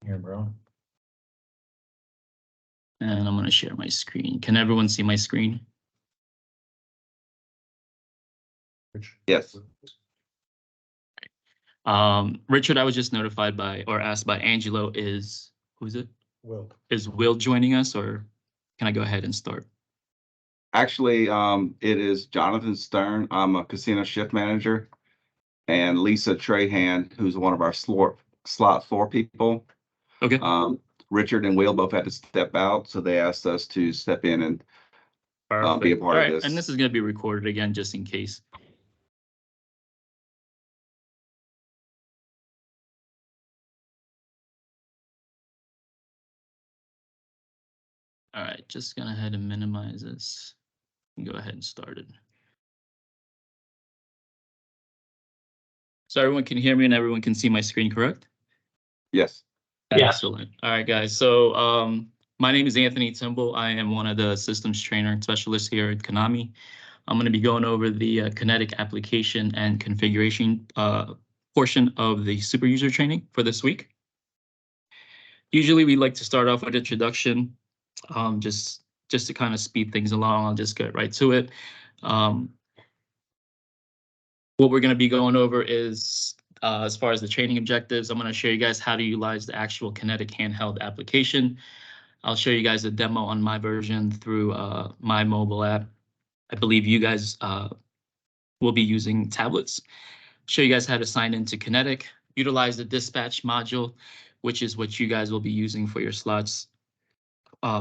Here, bro. And I'm going to share my screen. Can everyone see my screen? Yes. Richard, I was just notified by or asked by Angelo, who's it? Will. Is Will joining us, or can I go ahead and start? Actually, it is Jonathan Stern. I'm a casino shift manager, and Lisa Trahan, who's one of our slot floor people. Okay. Richard and Will both had to step out, so they asked us to step in and be a part of this. And this is going to be recorded again, just in case. All right, just go ahead and minimize this and go ahead and start it. So everyone can hear me and everyone can see my screen, correct? Yes. Excellent. All right, guys. So my name is Anthony Timble. I am one of the systems trainer specialists here at Konami. I'm going to be going over the Konetic application and configuration portion of the super user training for this week. Usually we like to start off with introduction, just to kind of speed things along. I'll just get right to it. What we're going to be going over is, as far as the training objectives, I'm going to show you guys how to utilize the actual Konetic handheld application. I'll show you guys a demo on my version through my mobile app. I believe you guys will be using tablets. Show you guys how to sign into Konetic, utilize the dispatch module, which is what you guys will be using for your slots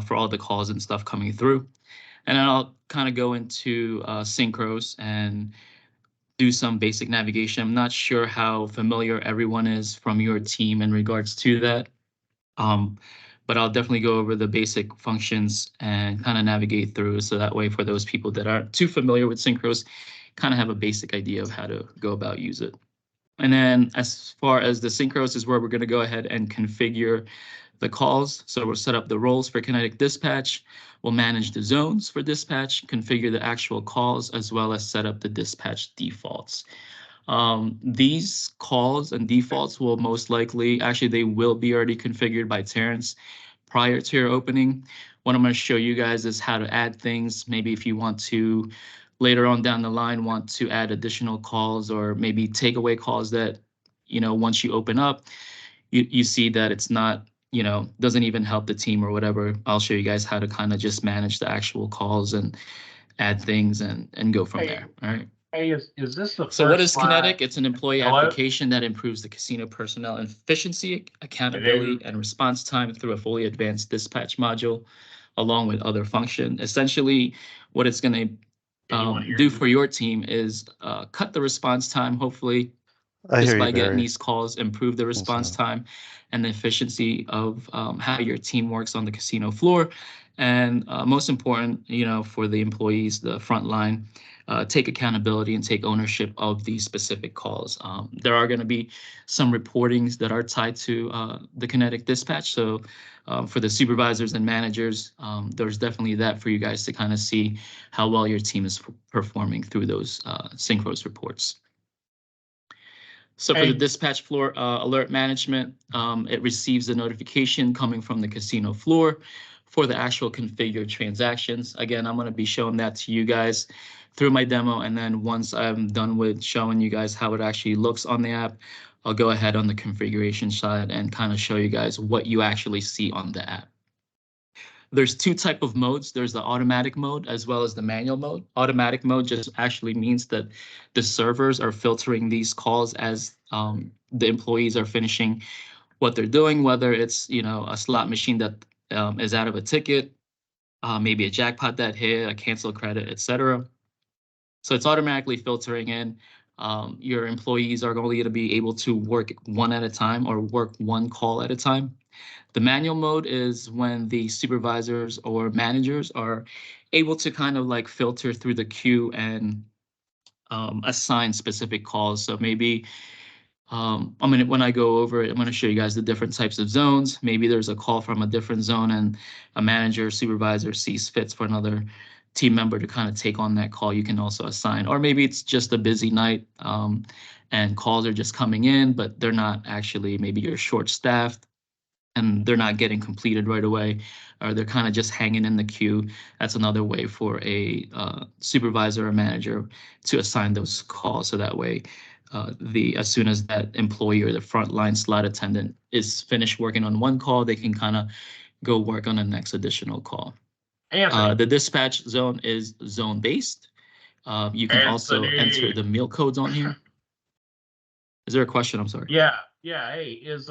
for all the calls and stuff coming through. And then I'll kind of go into synchros and do some basic navigation. I'm not sure how familiar everyone is from your team in regards to that. But I'll definitely go over the basic functions and kind of navigate through, so that way for those people that aren't too familiar with synchros, kind of have a basic idea of how to go about use it. And then as far as the synchros is where we're going to go ahead and configure the calls. So we'll set up the roles for Konetic dispatch. We'll manage the zones for dispatch, configure the actual calls, as well as set up the dispatch defaults. These calls and defaults will most likely, actually they will be already configured by Terrence prior to your opening. What I'm going to show you guys is how to add things. Maybe if you want to later on down the line want to add additional calls, or maybe take away calls that, once you open up, you see that it's not, doesn't even help the team or whatever. I'll show you guys how to kind of just manage the actual calls and add things and go from there. All right. Hey, is this the first So what is slide? Konetic? It's an employee application that improves the casino personnel efficiency, accountability, and response time through a fully advanced dispatch module, along with other functions. Essentially, what it's going to do for your team is cut the response time, hopefully, just by getting these calls, improve the response time and the efficiency of how your team works on the casino floor. And most important, for the employees, the front line, take accountability and take ownership of these specific calls. There are going to be some reportings that are tied to the Konetic dispatch. So for the supervisors and managers, there's definitely that for you guys to kind of see how well your team is performing through those synchros reports. So for the dispatch floor alert management, it receives a notification coming from the casino floor for the actual configured transactions. Again, I'm going to be showing that to you guys through my demo. And then once I'm done with showing you guys how it actually looks on the app, I'll go ahead on the configuration side and kind of show you guys what you actually see on the app. There's two types of modes. There's the automatic mode as well as the manual mode. Automatic mode just actually means that the servers are filtering these calls as the employees are finishing what they're doing, whether it's, a slot machine that is out of a ticket, maybe a jackpot that hit, a cancel credit, etc. So it's automatically filtering in. Your employees are only going to be able to work one at a time or work one call at a time. The manual mode is when the supervisors or managers are able to kind of like filter through the queue and assign specific calls. So maybe when I go over it, I'm going to show you guys the different types of zones. Maybe there's a call from a different zone and a manager, supervisor sees fits for another team member to kind of take on that call. You can also assign, or maybe it's just a busy night and calls are just coming in, but they're not actually, maybe you're short staffed. and they're not getting completed right away, or they're kind of just hanging in the queue, that's another way for a supervisor or manager to assign those calls. So that way, as soon as that employee or the frontline slot attendant is finished working on one call, they can kind of go work on the next additional call. The dispatch zone is zone based. You can also enter the meal codes on here. Is there a question? I'm sorry. Yeah. Hey, is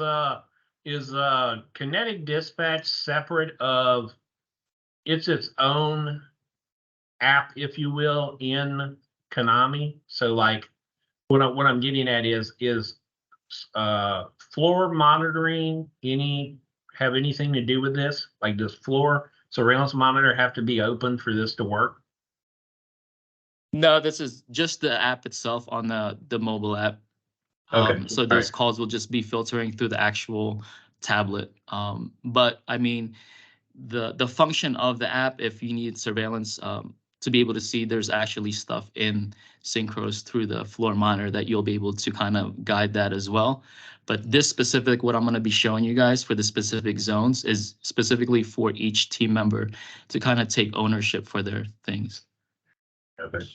Konetic Dispatch separate of? It's its own app, if you will, in Konami. So, like, what I'm getting at is floor monitoring have anything to do with this? Like, does floor surveillance monitor have to be open for this to work? No, this is just the app itself on the mobile app. Okay. So those calls will just be filtering through the actual tablet. But I mean, the function of the app, if you need surveillance to be able to see, there's actually stuff in Synchros through the floor monitor that you'll be able to kind of guide that as well. But this specific, what I'm going to be showing you guys for the specific zones is specifically for each team member to kind of take ownership for their things. Okay.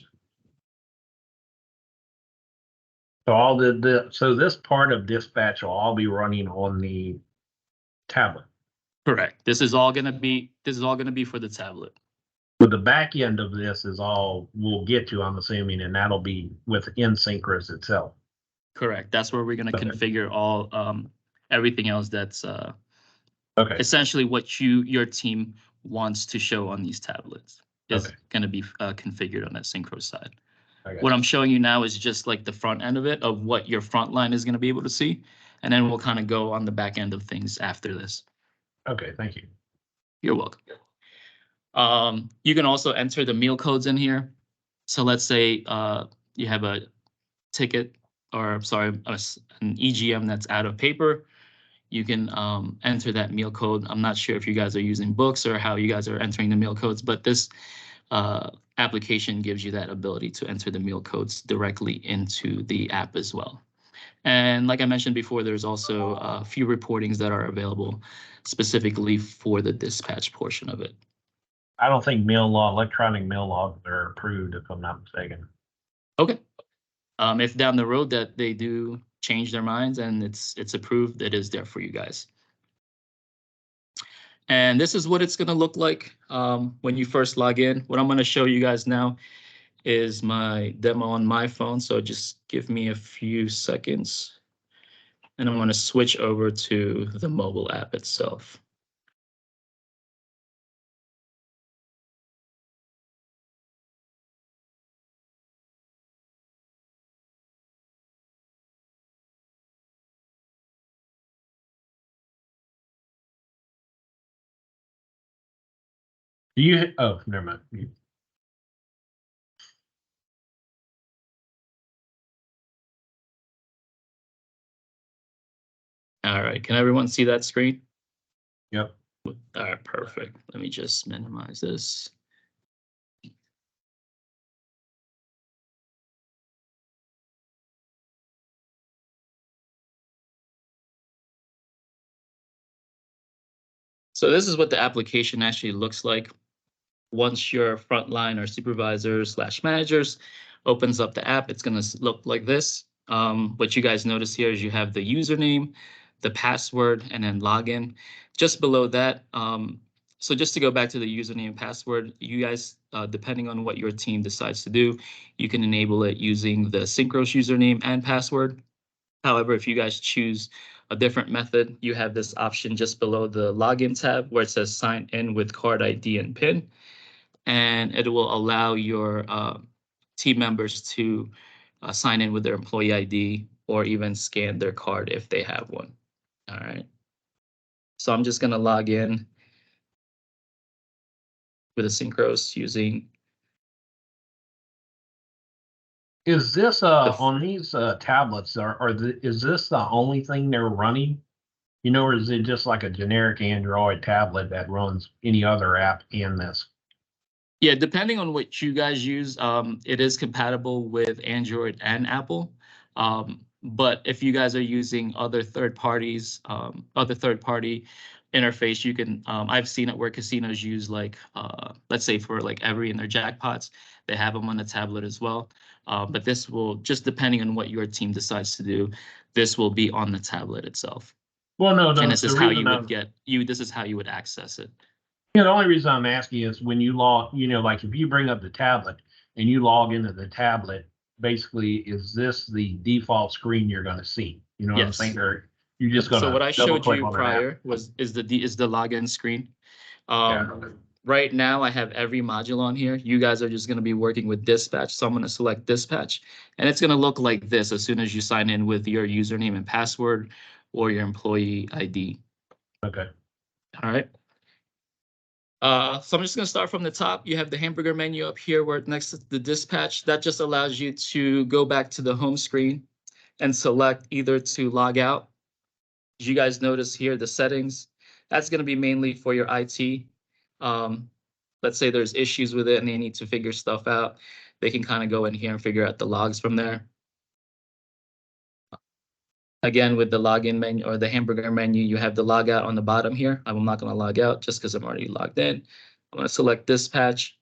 So so this part of dispatch will all be running on the tablet. Correct. This is all going to be for the tablet. But the back end of this is all we'll get to, I'm assuming, and that'll be within Synchros itself. Correct. That's where we're going to configure all everything else that's essentially what your team wants to show on these tablets is going to be configured on that Synchro side. What I'm showing you now is just like the front end of it, of what your front line is going to be able to see. And then we'll kind of go on the back end of things after this. Okay, thank you. You're welcome. You can also enter the meal codes in here. So let's say you have a ticket, or sorry, an EGM that's out of paper. You can enter that meal code. I'm not sure if you guys are using books or how you guys are entering the meal codes, but this application gives you that ability to enter the meal codes directly into the app as well. And like I mentioned before, there's also a few reportings that are available specifically for the dispatch portion of it. I don't think electronic mail logs are approved, if I'm not mistaken. Okay. If down the road that they do change their minds and it's approved, it is there for you guys. And this is what it's going to look like when you first log in. What I'm going to show you guys now is my demo on my phone. So just give me a few seconds. And I'm going to switch over to the mobile app itself. Oh, never mind. All right, can everyone see that screen? Yep. All right, perfect. Let me just minimize this. So this is what the application actually looks like. Once your frontline or supervisors / managers opens up the app, it's going to look like this. What you guys notice here is you have the username, the password, and then login. Just below that, so just to go back to the username and password, you guys, depending on what your team decides to do, you can enable it using the Synchros username and password. However, if you guys choose a different method, you have this option just below the login tab where it says sign in with card ID and PIN. And it will allow your team members to sign in with their employee ID or even scan their card if they have one. All right. So I'm just going to log in with a Synchros using. Is this on these tablets? Is this the only thing they're running? You know, or is it just like a generic Android tablet that runs any other app in this? Yeah, depending on what you guys use, it is compatible with Android and Apple. But if you guys are using other third party interface, you can, I've seen it where casinos use like, let's say for like every in their jackpots, they have them on a tablet as well. But this will, just depending on what your team decides to do, this will be on the tablet itself. Well, no, And this the is how reason you would this is how you would access it. Yeah, the only reason I'm asking is when you log, like if you bring up the tablet and you log into the tablet, basically, is this the default screen you're going to see? You know what I'm Yes. saying? Or you're just going So to what I showed click you on an prior app? is the login screen. Yeah. Right now I have every module on here. You guys are just going to be working with dispatch. So I'm going to select dispatch, and it's going to look like this as soon as you sign in with your username and password or your employee ID. Okay. All right. So I'm just going to start from the top. You have the hamburger menu up here where next to the dispatch. That just allows you to go back to the home screen and select either to log out. As you guys notice here, the settings, that's going to be mainly for your IT. Let's say there's issues with it and they need to figure stuff out. They can kind of go in here and figure out the logs from there. Again, with the login menu or the hamburger menu, you have the log out on the bottom here. I'm not going to log out just because I'm already logged in. I'm going to select dispatch.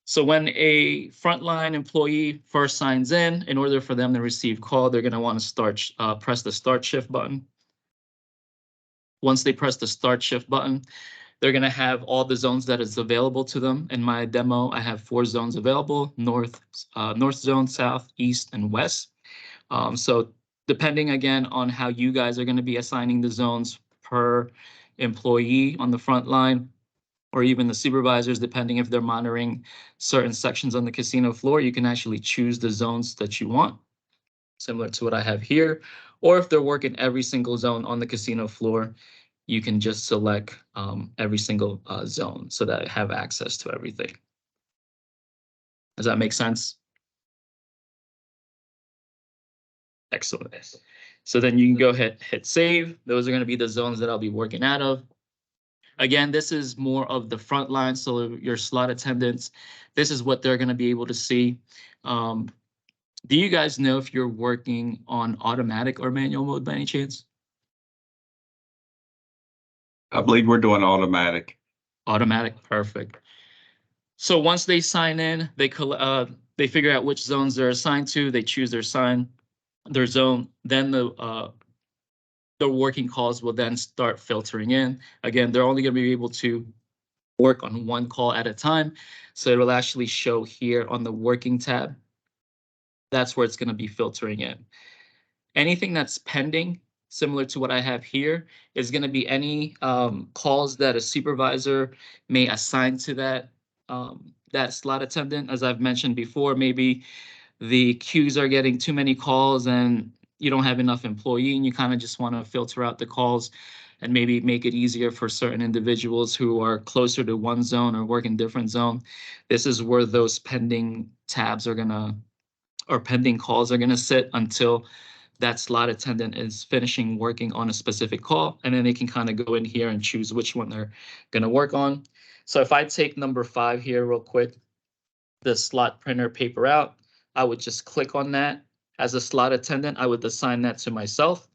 So when a frontline employee first signs in order for them to receive call, they're going to want to press the start shift button. Once they press the start shift button, they're going to have all the zones that is available to them. In my demo, I have 4 zones available: north zone, south, east, and west. So depending again on how you guys are going to be assigning the zones per employee on the front line, or even the supervisors, depending if they're monitoring certain sections on the casino floor, you can actually choose the zones that you want, similar to what I have here. Or if they're working every single zone on the casino floor, you can just select every single zone so that I have access to everything. Does that make sense? Excellent. So then you can go ahead, hit save. Those are going to be the zones that I'll be working out of. Again, this is more of the front line. So your slot attendants, this is what they're going to be able to see. Do you guys know if you're working on automatic or manual mode by any chance? I believe we're doing automatic. Automatic, perfect. So once they sign in, they figure out which zones they're assigned to. They choose their zone. Then the working calls will then start filtering in. Again, they're only going to be able to work on one call at a time. So it will actually show here on the working tab. That's where it's going to be filtering in. Anything that's pending, similar to what I have here, is going to be any calls that a supervisor may assign to that slot attendant. As I've mentioned before, maybe the queues are getting too many calls and you don't have enough employee and you kind of just want to filter out the calls and maybe make it easier for certain individuals who are closer to one zone or work in different zone. This is where those pending tabs are gonna, or pending calls are gonna sit until that slot attendant is finishing working on a specific call, and then they can kind of go in here and choose which one they're gonna work on. So if I take number 5 here real quick, the slot printer paper out, I would just click on that. As a slot attendant, I would assign that to myself.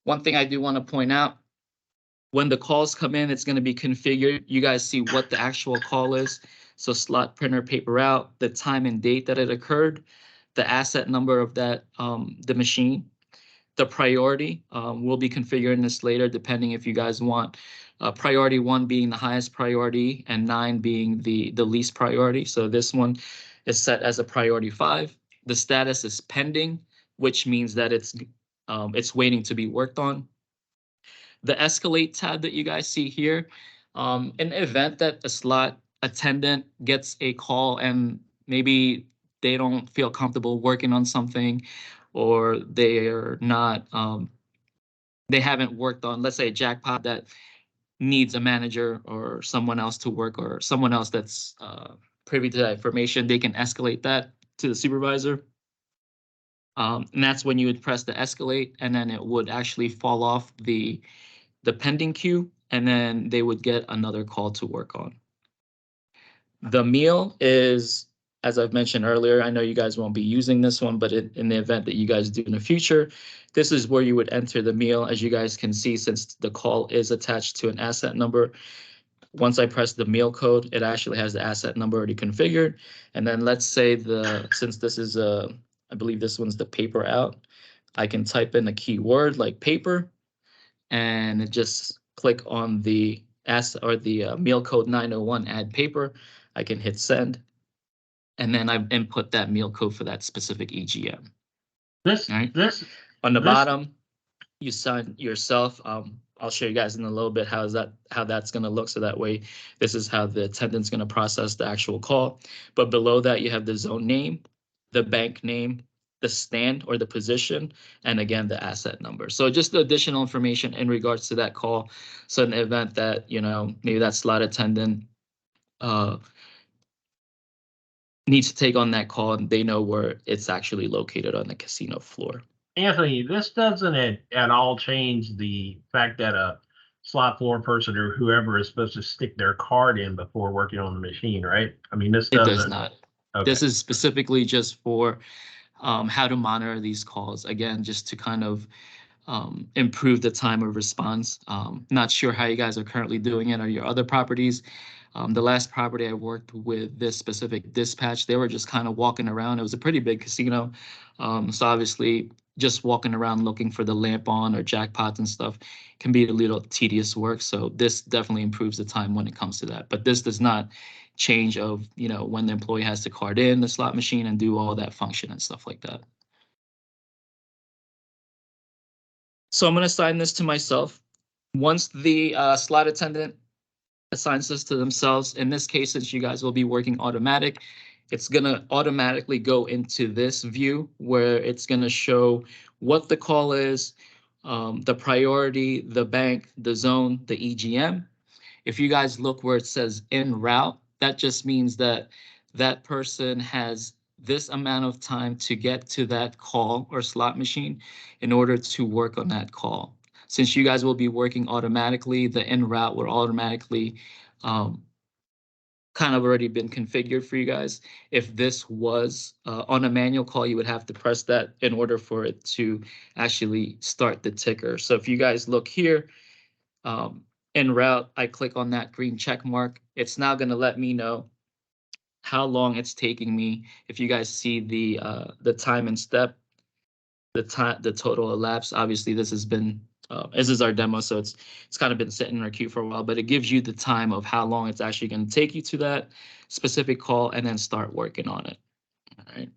One thing I do want to point out, when the calls come in, it's going to be configured. You guys see what the actual call is. So slot printer paper out, the time and date that it occurred, the asset number of that, the machine, the priority. We'll be configuring this later, depending if you guys want priority 1 being the highest priority and 9 being the least priority. So this one is set as a priority 5. The status is pending, which means that it's waiting to be worked on. The escalate tab that you guys see here, in the event that a slot attendant gets a call and maybe they don't feel comfortable working on something, or they're not, they haven't worked on, let's say, a jackpot that needs a manager or someone else to work, or someone else that's privy to that information, they can escalate that to the supervisor. And that's when you would press the escalate, and then it would actually fall off the pending queue, and then they would get another call to work on. The meal is as I've mentioned earlier, I know you guys won't be using this one, but in the event that you guys do in the future, this is where you would enter the meal. As you guys can see, since the call is attached to an asset number, once I press the meal code, it actually has the asset number already configured. And then let's say since this is I believe this one's the paper out, I can type in a keyword like paper and just click on the asset or the meal code 901 add paper. I can hit send. And then I've input that meal code for that specific EGM. On the bottom, you sign yourself. I'll show you guys in a little bit how that's going to look. So that way, this is how the attendant's going to process the actual call. But below that, you have the zone name, the bank name, the stand or the position, and again, the asset number. So just the additional information in regards to that call. So in the event that, maybe that slot attendant needs to take on that call and they know where it's actually located on the casino floor. Anthony, this doesn't at all change the fact that a slot floor person or whoever is supposed to stick their card in before working on the machine, right? I mean, this doesn't. It does not. Okay. This is specifically just for how to monitor these calls. Again, just to kind of improve the time of response. Not sure how you guys are currently doing it or your other properties. The last property I worked with this specific dispatch, they were just kind of walking around. It was a pretty big casino. So obviously just walking around looking for the lamp on or jackpots and stuff can be a little tedious work. So this definitely improves the time when it comes to that. But this does not change of, when the employee has to card in the slot machine and do all that function and stuff like that. So I'm going to assign this to myself. Once the slot attendant assigns this to themselves, in this case, since you guys will be working automatic, it's going to automatically go into this view where it's going to show what the call is, the priority, the bank, the zone, the EGM. If you guys look where it says en route, that just means that that person has this amount of time to get to that call or slot machine in order to work on that call. Since you guys will be working automatically, the en route will automatically kind of already been configured for you guys. If this was on a manual call, you would have to press that in order for it to actually start the ticker. So if you guys look here, en route, I click on that green check mark. It's now going to let me know how long it's taking me. If you guys see the time and step, the total elapsed. Obviously, this has been this is our demo, so it's kind of been sitting in our queue for a while, but it gives you the time of how long it's actually going to take you to that specific call and then start working on it. All right.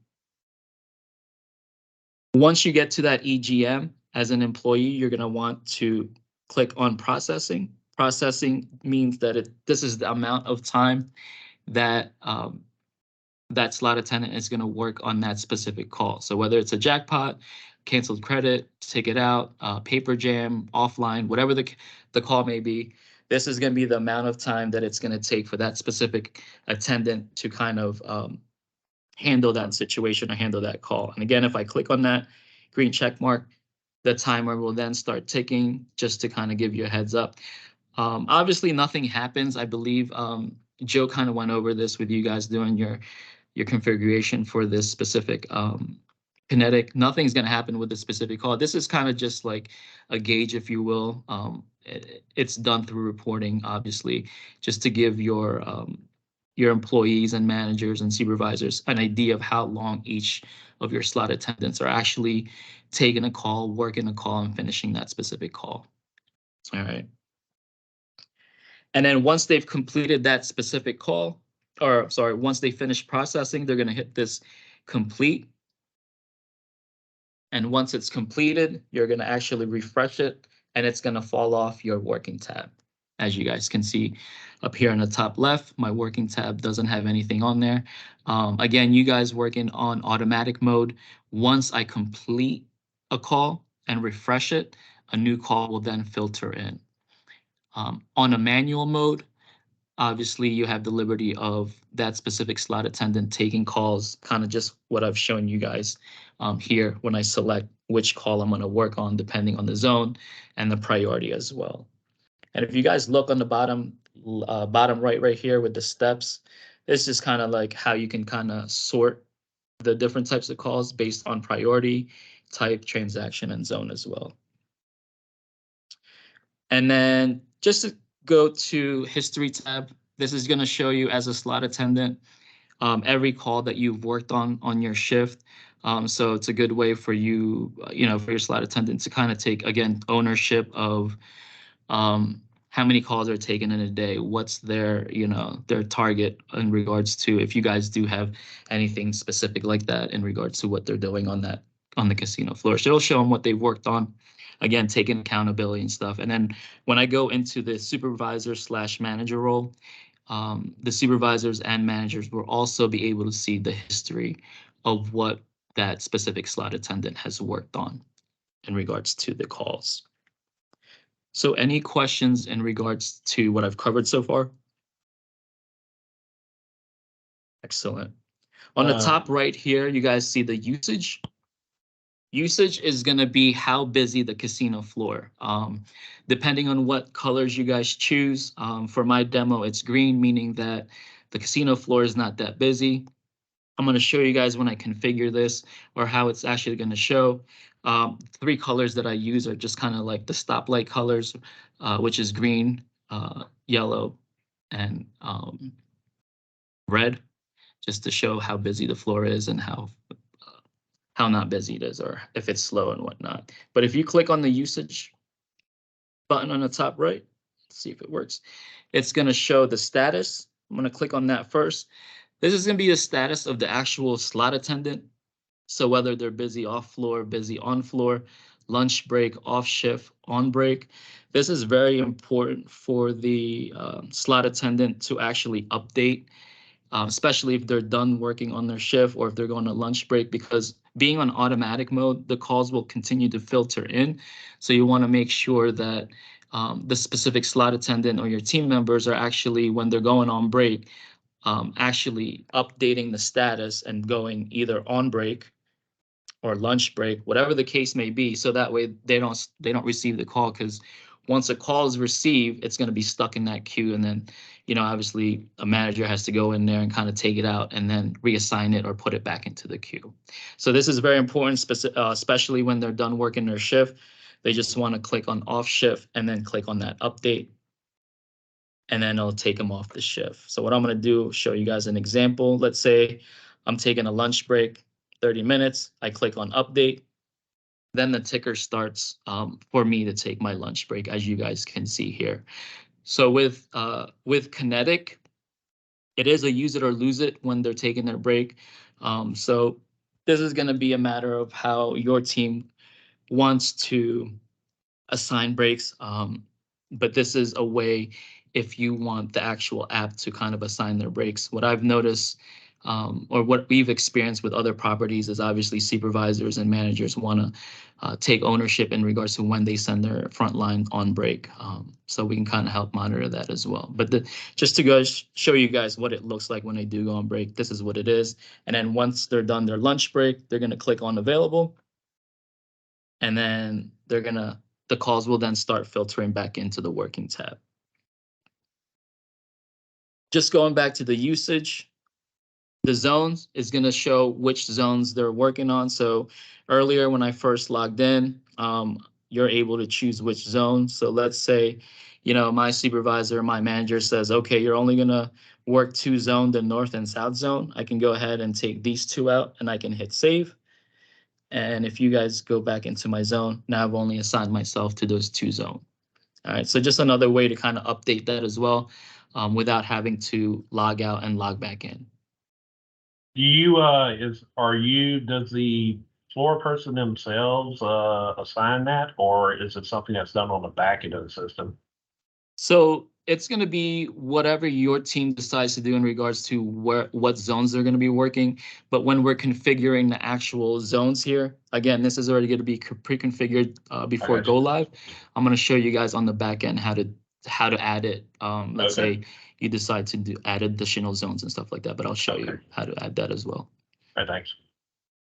Once you get to that EGM, as an employee, you're going to want to click on processing. Processing means that this is the amount of time that that slot attendant is going to work on that specific call. So whether it's a jackpot, canceled credit, ticket out, paper jam, offline, whatever the call may be, this is going to be the amount of time that it's going to take for that specific attendant to kind of handle that situation or handle that call. And again, if I click on that green check mark, the timer will then start ticking, just to kind of give you a heads up. Obviously, nothing happens. I believe Joe kind of went over this with you guys doing your configuration for this specific Konetic. Nothing's going to happen with the specific call. This is kind of just like a gauge, if you will. It's done through reporting, obviously, just to give your employees and managers and supervisors an idea of how long each of your slot attendants are actually taking a call, working a call, and finishing that specific call. All right. And then once they've completed that specific call, or sorry, once they finish processing, they're going to hit this complete. And once it's completed, you're going to actually refresh it, and it's going to fall off your working tab. As you guys can see up here in the top left, my working tab doesn't have anything on there. Again, you guys working on automatic mode. Once I complete a call and refresh it, a new call will then filter in. On a manual mode, obviously you have the liberty of that specific slot attendant taking calls, kind of just what I've shown you guys here when I select which call I'm going to work on, depending on the zone and the priority as well. And if you guys look on the bottom right here with the steps, It's just kind of like how you can kind of sort the different types of calls based on priority, type, transaction, and zone as well. And then just to go to history tab, this is going to show you as a slot attendant every call that you've worked on your shift. So it's a good way for you, for your slot attendant to kind of take, again, ownership of how many calls are taken in a day, what's their target in regards to if you guys do have anything specific like that in regards to what they're doing on the casino floor. So it'll show them what they've worked on, again, taking accountability and stuff. And then when I go into the supervisor/manager role, the supervisors and managers will also be able to see the history of what that specific slot attendant has worked on in regards to the calls. So any questions in regards to what I've covered so far? Excellent. On the top right here, you guys see the usage. Usage is going to be how busy the casino floor. Depending on what colors you guys choose. For my demo, it's green, meaning that the casino floor is not that busy. I'm going to show you guys when I configure this or how it's actually going to show. 3 colors that I use are just kind of like the stoplight colors, which is green, yellow, and red, just to show how busy the floor is and how not busy it is or if it's slow and whatnot. But if you click on the usage button on the top right, let's see if it works. It's going to show the status. I'm going to click on that first. This is going to be the status of the actual slot attendant. So whether they're busy off floor, busy on floor, lunch break, off shift, on break. This is very important for the slot attendant to actually update, especially if they're done working on their shift or if they're going to lunch break, because being on automatic mode, the calls will continue to filter in. So you want to make sure that the specific slot attendant or your team members are actually, when they're going on break, actually updating the status and going either on break or lunch break, whatever the case may be, so that way they don't receive the call, because once a call is received, it's going to be stuck in that queue, and then obviously a manager has to go in there and kind of take it out and then reassign it or put it back into the queue. So this is very important, especially when they're done working their shift. They just want to click on off shift and then click on that update, and then it'll take them off the shift. So what I'm going to do, show you guys an example. Let's say I'm taking a lunch break, 30 minutes. I click on update. Then the ticker starts for me to take my lunch break, as you guys can see here. So with Konetic, it is a use it or lose it when they're taking their break. So this is going to be a matter of how your team wants to assign breaks. But this is a way if you want the actual app to kind of assign their breaks. What I've noticed or what we've experienced with other properties is obviously supervisors and managers want to take ownership in regards to when they send their frontline on break. So we can kind of help monitor that as well. But just to go show you guys what it looks like when they do go on break, this is what it is. And then once they're done their lunch break, they're going to click on available. And then the calls will then start filtering back into the working tab. Just going back to the usage, the zones is going to show which zones they're working on. So earlier when I first logged in, you're able to choose which zone. So let's say, my supervisor, my manager says, okay, you're only going to work 2 zones, the north and south zone. I can go ahead and take these 2 out and I can hit save. And if you guys go back into my zone, now I've only assigned myself to those 2 zones. All right, so just another way to kind of update that as well without having to log out and log back in. Does the floor person themselves assign that, or is it something that's done on the back end of the system? So it's going to be whatever your team decides to do in regards to what zones they're going to be working. But when we're configuring the actual zones here, again, this is already going to be pre-configured before go live. I'm going to show you guys on the back end how to add it. Let's say you decide to add additional zones and stuff like that, but I'll show you how to add that as well. All right, thanks.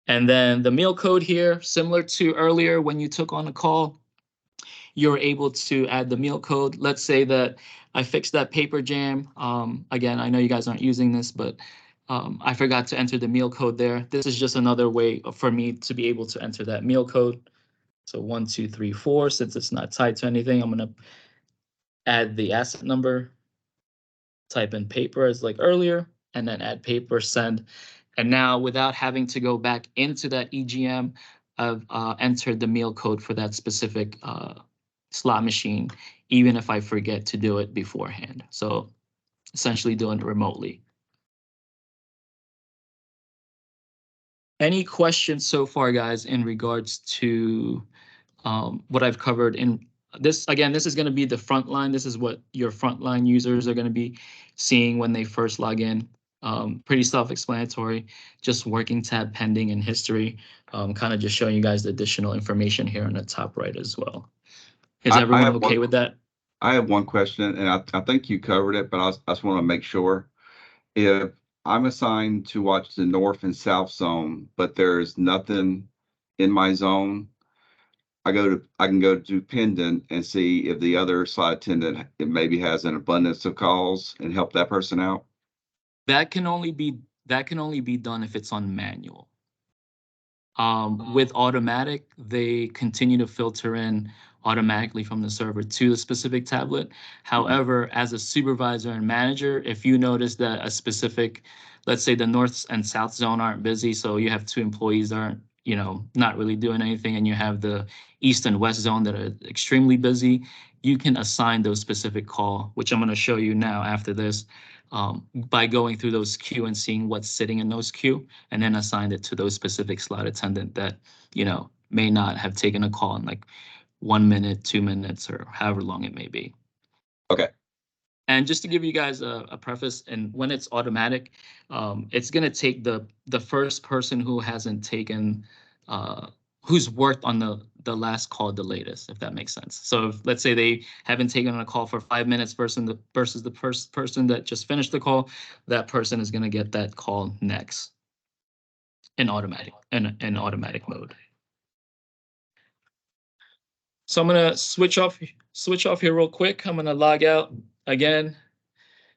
And then the meal code here, similar to earlier when you took on a call, you're able to add the meal code. Let's say that I fixed that paper jam. Again, I know you guys aren't using this, but I forgot to enter the meal code there. This is just another way for me to be able to enter that meal code. So 1, 2, 3, 4, since it's not tied to anything, I'm gonna add the asset number, type in paper as like earlier, and then add paper, send. And now without having to go back into that EGM, I've entered the meal code for that specific slot machine, even if I forget to do it beforehand. So essentially doing it remotely. Any questions so far, guys, in regards to what I've covered in this? Again, this is going to be the front line. This is what your frontline users are going to be seeing when they first log in. Pretty self-explanatory, just working tab, pending, and history. Kind of just showing you guys the additional information here on the top right as well. Is everyone okay with that? I have one question, and I think you covered it, but I just want to make sure. If I'm assigned to watch the north and south zone, but there's nothing in my zone, I can go to pendant and see if the other slot attendant maybe has an abundance of calls and help that person out. That can only be done if it's on manual. With automatic, they continue to filter in automatically from the server to the specific tablet. However, as a supervisor and manager, if you notice that a specific, let's say the north and south zone aren't busy, so you have 2 employees that aren't, not really doing anything, and you have the east and west zone that are extremely busy, you can assign those specific call, which I'm going to show you now after this, by going through those queue and seeing what's sitting in those queue, and then assign it to those specific slot attendant that, may not have taken a call in like 1 minute, 2 minutes, or however long it may be. Okay. And just to give you guys a preface, and when it's automatic, it's going to take the first person who hasn't taken, who's worked on the last call the latest, if that makes sense. So if, let's say they haven't taken a call for 5 minutes versus the first person that just finished the call, that person is going to get that call next in automatic mode. So I'm gonna switch off here real quick. I'm gonna log out again,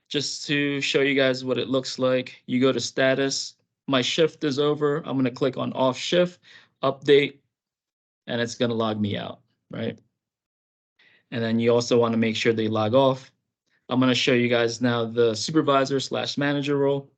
just to show you guys what it looks like. You go to status, my shift is over. I'm gonna click on off shift, update, and it's gonna log me out, right? And then you also wanna make sure they log off. I'm gonna show you guys now the supervisor/manager role.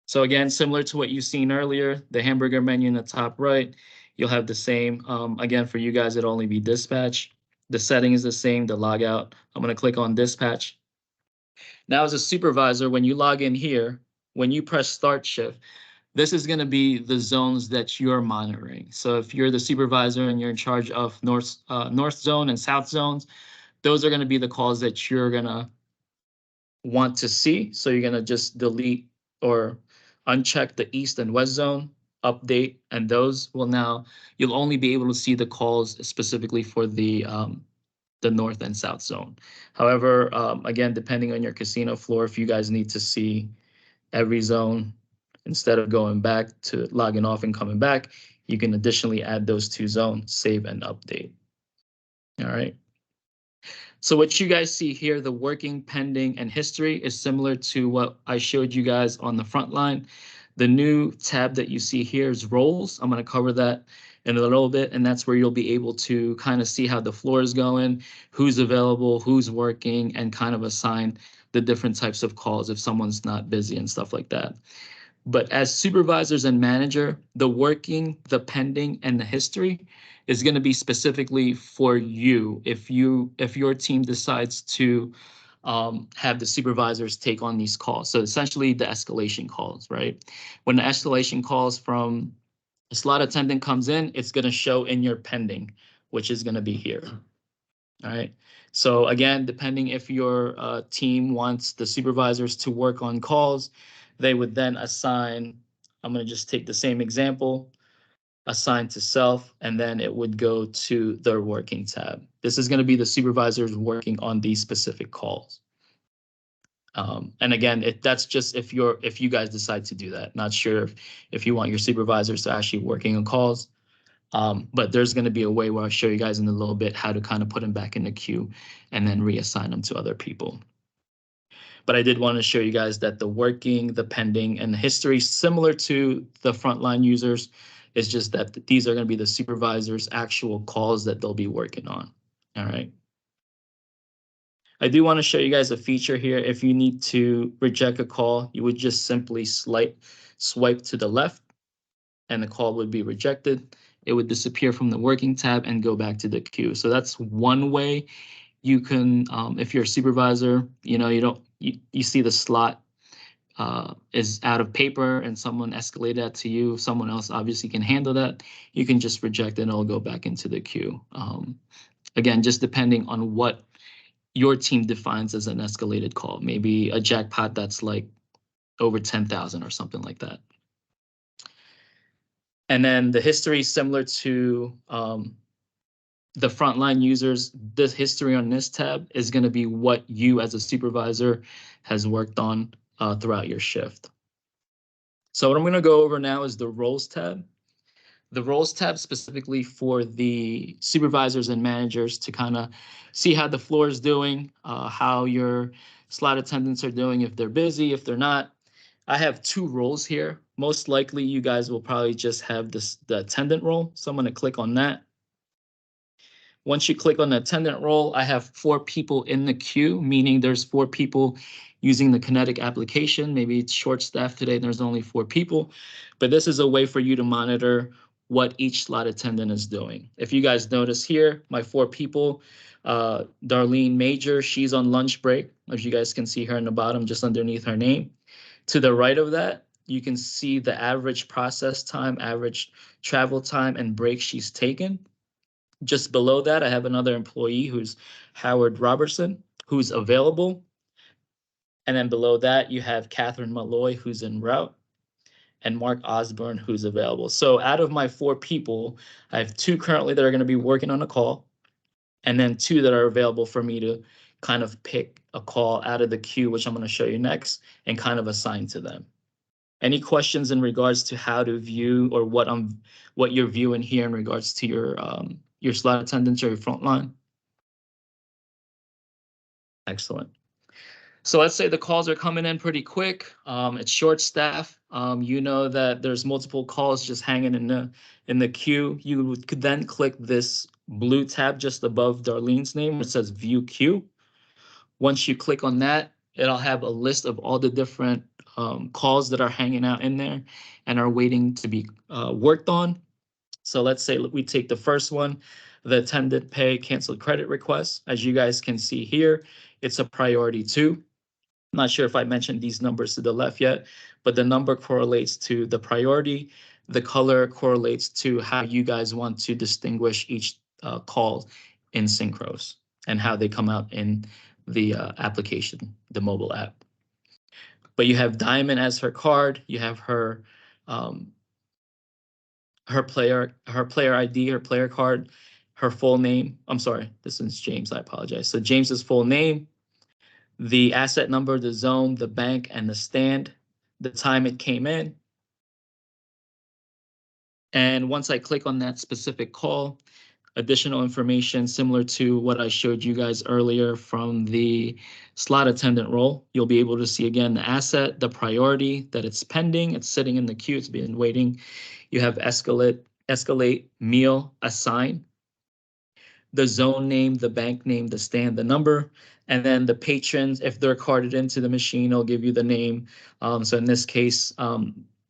So again, similar to what you've seen earlier, the hamburger menu in the top right, you'll have the same. Again, for you guys, it'll only be dispatch. The setting is the same, the logout. I'm going to click on dispatch. Now, as a supervisor, when you log in here, when you press start shift, this is going to be the zones that you're monitoring. So if you're the supervisor and you're in charge of north zone and south zones, those are going to be the calls that you're going to want to see. So you're going to just delete or uncheck the east and west zone, update, and those will now, you'll only be able to see the calls specifically for the north and south zone. However, again, depending on your casino floor, if you guys need to see every zone, instead of going back to logging off and coming back, you can additionally add those 2 zones, save and update. All right. So what you guys see here, the working, pending, and history is similar to what I showed you guys on the front line. The new tab that you see here is roles. I'm going to cover that in a little bit, and that's where you'll be able to kind of see how the floor is going, who's available, who's working, and kind of assign the different types of calls if someone's not busy and stuff like that. But as supervisors and manager, the working, the pending, and the history is going to be specifically for you if your team decides to have the supervisors take on these calls. So essentially the escalation calls, right? When the escalation calls from a slot attendant comes in, it's going to show in your pending, which is going to be here. All right. So again, depending if your team wants the supervisors to work on calls, they would then assign, I'm going to just take the same example, assign to self, and then it would go to their working tab. This is going to be the supervisors working on these specific calls. And again, that's just if you guys decide to do that. Not sure if you want your supervisors to actually working on calls. But there's going to be a way where I'll show you guys in a little bit how to kind of put them back in the queue and then reassign them to other people. But I did want to show you guys that the working, the pending, and the history, similar to the frontline users, is just that these are going to be the supervisor's actual calls that they'll be working on. All right. I do want to show you guys a feature here. If you need to reject a call, you would just simply swipe to the left and the call would be rejected. It would disappear from the working tab and go back to the queue. So that's one way you can, if you're a supervisor, you see the slot is out of paper and someone escalated that to you. Someone else obviously can handle that. You can just reject it and it'll go back into the queue. Again, just depending on what your team defines as an escalated call, maybe a jackpot that's like over 10,000 or something like that. And then the history is similar to the frontline users. The history on this tab is going to be what you as a supervisor has worked on throughout your shift. So what I'm going to go over now is the roles tab. The roles tab specifically for the supervisors and managers to kind of see how the floor is doing, how your slot attendants are doing, if they're busy, if they're not. I have two roles here. Most likely you guys will probably just have the attendant role. So I'm going to click on that. Once you click on the attendant role, I have 4 people in the queue, meaning there's 4 people using the Konetic application. Maybe it's short staffed today, there's only 4 people, but this is a way for you to monitor what each slot attendant is doing. If you guys notice here, my 4 people, Darlene Major, she's on lunch break. As you guys can see her in the bottom, just underneath her name. To the right of that, you can see the average process time, average travel time, and break she's taken. Just below that, I have another employee who's Howard Robertson, who's available. And then below that, you have Catherine Malloy, who's en route, and Mark Osborne, who's available. So out of my 4 people, I have 2 currently that are going to be working on a call, and then 2 that are available for me to kind of pick a call out of the queue, which I'm going to show you next, and kind of assign to them. Any questions in regards to how to view or what you're viewing here in regards to your slot attendants or your front line? Excellent. So let's say the calls are coming in pretty quick. It's short staff. You know that there's multiple calls just hanging in the queue. You could then click this blue tab just above Darlene's name where it says View Queue. Once you click on that, it'll have a list of all the different calls that are hanging out in there and are waiting to be worked on. So let's say we take the first one, the attendant pay canceled credit request. As you guys can see here, it's a priority 2. I'm not sure if I mentioned these numbers to the left yet, but the number correlates to the priority. The color correlates to how you guys want to distinguish each call in Synchros and how they come out in the application, the mobile app. But you have Diamond as her card. You have her player ID, her player card, her full name. I'm sorry, this is James. I apologize. So James's full name, the asset number, the zone, the bank, and the stand, the time it came in. And once I click on that specific call, additional information similar to what I showed you guys earlier from the slot attendant role. You'll be able to see again the asset, the priority, that it's pending, it's sitting in the queue, it's been waiting. You have escalate, meal, assign, the zone name, the bank name, the stand, the number, and then the patrons, if they're carded into the machine, it'll give you the name. So in this case,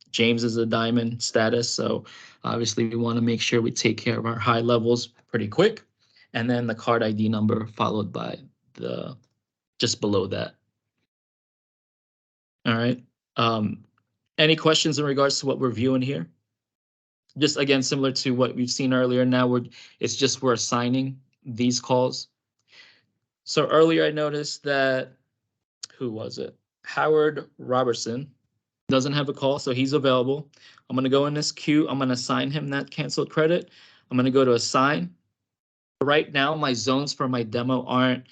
James is a diamond status. So obviously we want to make sure we take care of our high levels pretty quick. And then the card ID number followed by the just below that. All right. Any questions in regards to what we're viewing here? Just again, similar to what we've seen earlier. Now we're assigning these calls. So earlier I noticed that, who was it? Howard Robertson doesn't have a call, so he's available. I'm going to go in this queue. I'm going to assign him that canceled credit. I'm going to go to assign. Right now, my zones for my demo aren't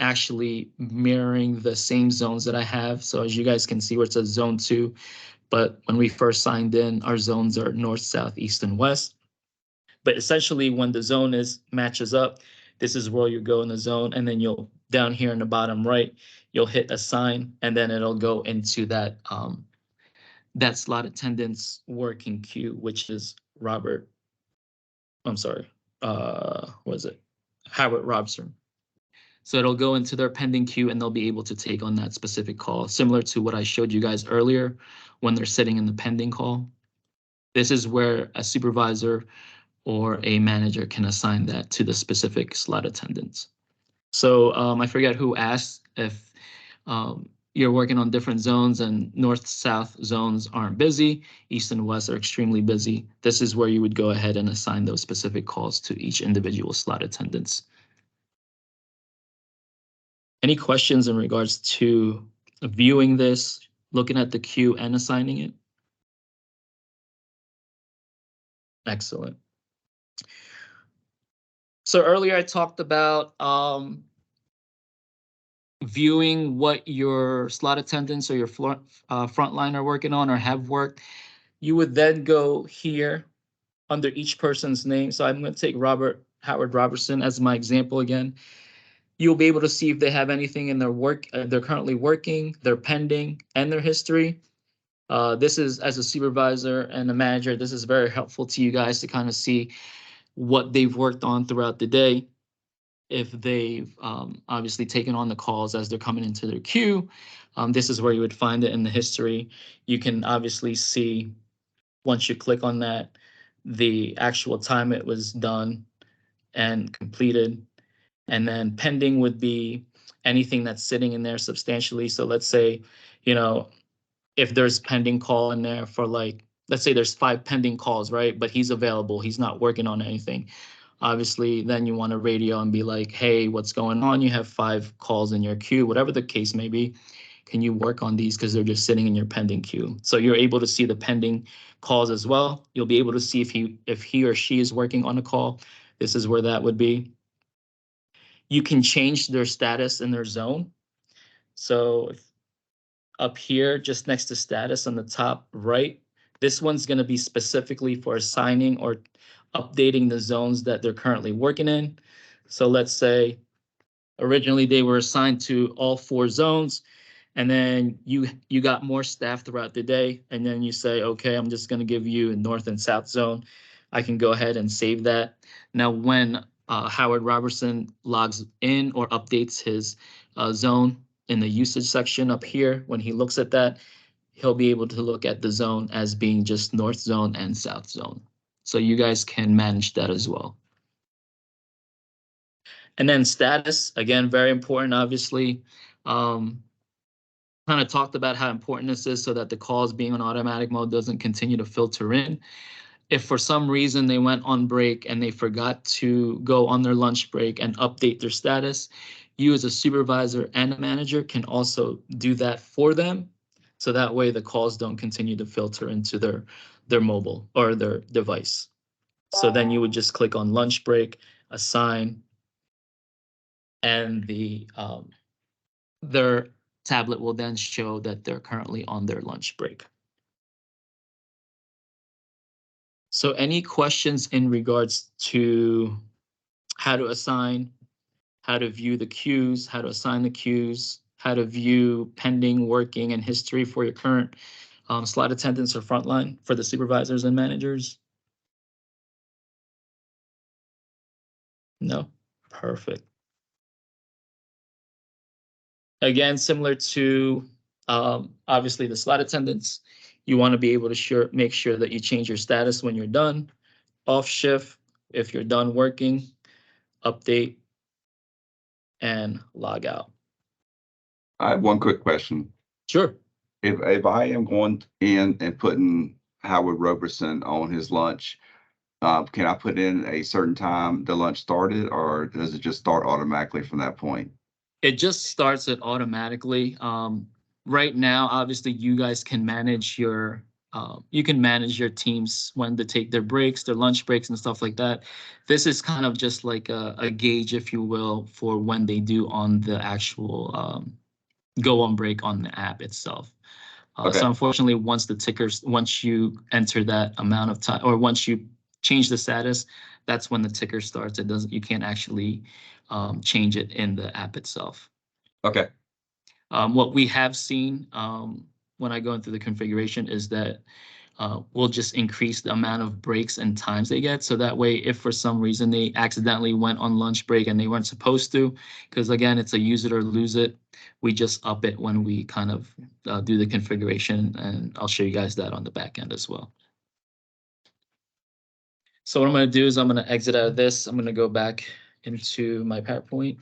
actually mirroring the same zones that I have. So as you guys can see where it says zone 2, but when we first signed in, our zones are north, south, east, and west. But essentially when the zone matches up, this is where you go in the zone, and then you'll down here in the bottom right, you'll hit assign, and then it'll go into that that slot attendant's working queue, which is Robert. I'm sorry, what is it? Howard Robson. So it'll go into their pending queue and they'll be able to take on that specific call, similar to what I showed you guys earlier when they're sitting in the pending call. This is where a supervisor or a manager can assign that to the specific slot attendants. So I forget who asked if you're working on different zones and north-south zones aren't busy, east and west are extremely busy. This is where you would go ahead and assign those specific calls to each individual slot attendants. Any questions in regards to viewing this, looking at the queue and assigning it? Excellent. So earlier I talked about viewing what your slot attendants or your frontline are working on or have worked. You would then go here under each person's name. So I'm going to take Howard Robertson as my example again. You'll be able to see if they have anything in their work, they're currently working, they're pending, and their history. This is, as a supervisor and a manager, this is very helpful to you guys to kind of see what they've worked on throughout the day. If they've obviously taken on the calls as they're coming into their queue, this is where you would find it in the history. You can obviously see, once you click on that, the actual time it was done and completed. And then pending would be anything that's sitting in there substantially. So let's say, you know, if there's pending call in there for like, let's say there's 5 pending calls, right? But he's available, he's not working on anything. Obviously, then you want to radio and be like, hey, what's going on? You have 5 calls in your queue, whatever the case may be. Can you work on these because they're just sitting in your pending queue? So you're able to see the pending calls as well. You'll be able to see if he or she is working on a call. This is where that would be. You can change their status in their zone. So up here, just next to status on the top right, this one's going to be specifically for assigning or updating the zones that they're currently working in. So let's say originally they were assigned to all 4 zones, and then you got more staff throughout the day, and then you say, okay, I'm just going to give you a north and south zone. I can go ahead and save that. Now, when Howard Robertson logs in or updates his zone in the usage section up here, when he looks at that, he'll be able to look at the zone as being just north zone and south zone. So you guys can manage that as well. And then status, again, very important, obviously. Kind of talked about how important this is so that the calls being on automatic mode doesn't continue to filter in. If for some reason they went on break and they forgot to go on their lunch break and update their status, you as a supervisor and a manager can also do that for them. So that way the calls don't continue to filter into their mobile or their device. So then you would just click on lunch break, assign, and their tablet will then show that they're currently on their lunch break. So any questions in regards to how to assign, how to view the queues, how to assign the queues, how to view pending, working, and history for your current slot attendants or frontline for the supervisors and managers? No? Perfect. Again, similar to obviously the slot attendants, you want to be able to make sure that you change your status when you're done, off shift, if you're done working, update, and log out. I have one quick question. Sure. If I am going in and putting Howard Roberson on his lunch, can I put in a certain time the lunch started, or does it just start automatically from that point? It just starts it automatically. Right now, obviously, you guys can manage your you can manage your teams when they take their breaks, their lunch breaks and stuff like that. This is kind of just like a gauge, if you will, for when they do on the actual go on break on the app itself. Okay. So unfortunately, once you enter that amount of time, or once you change the status, that's when the ticker starts. You can't actually change it in the app itself. Okay. What we have seen when I go into the configuration is that we'll just increase the amount of breaks and times they get. So that way, if for some reason they accidentally went on lunch break and they weren't supposed to, because again, it's a use it or lose it, we just up it when we kind of do the configuration, and I'll show you guys that on the back end as well. So what I'm going to do is I'm going to exit out of this. I'm going to go back into my PowerPoint.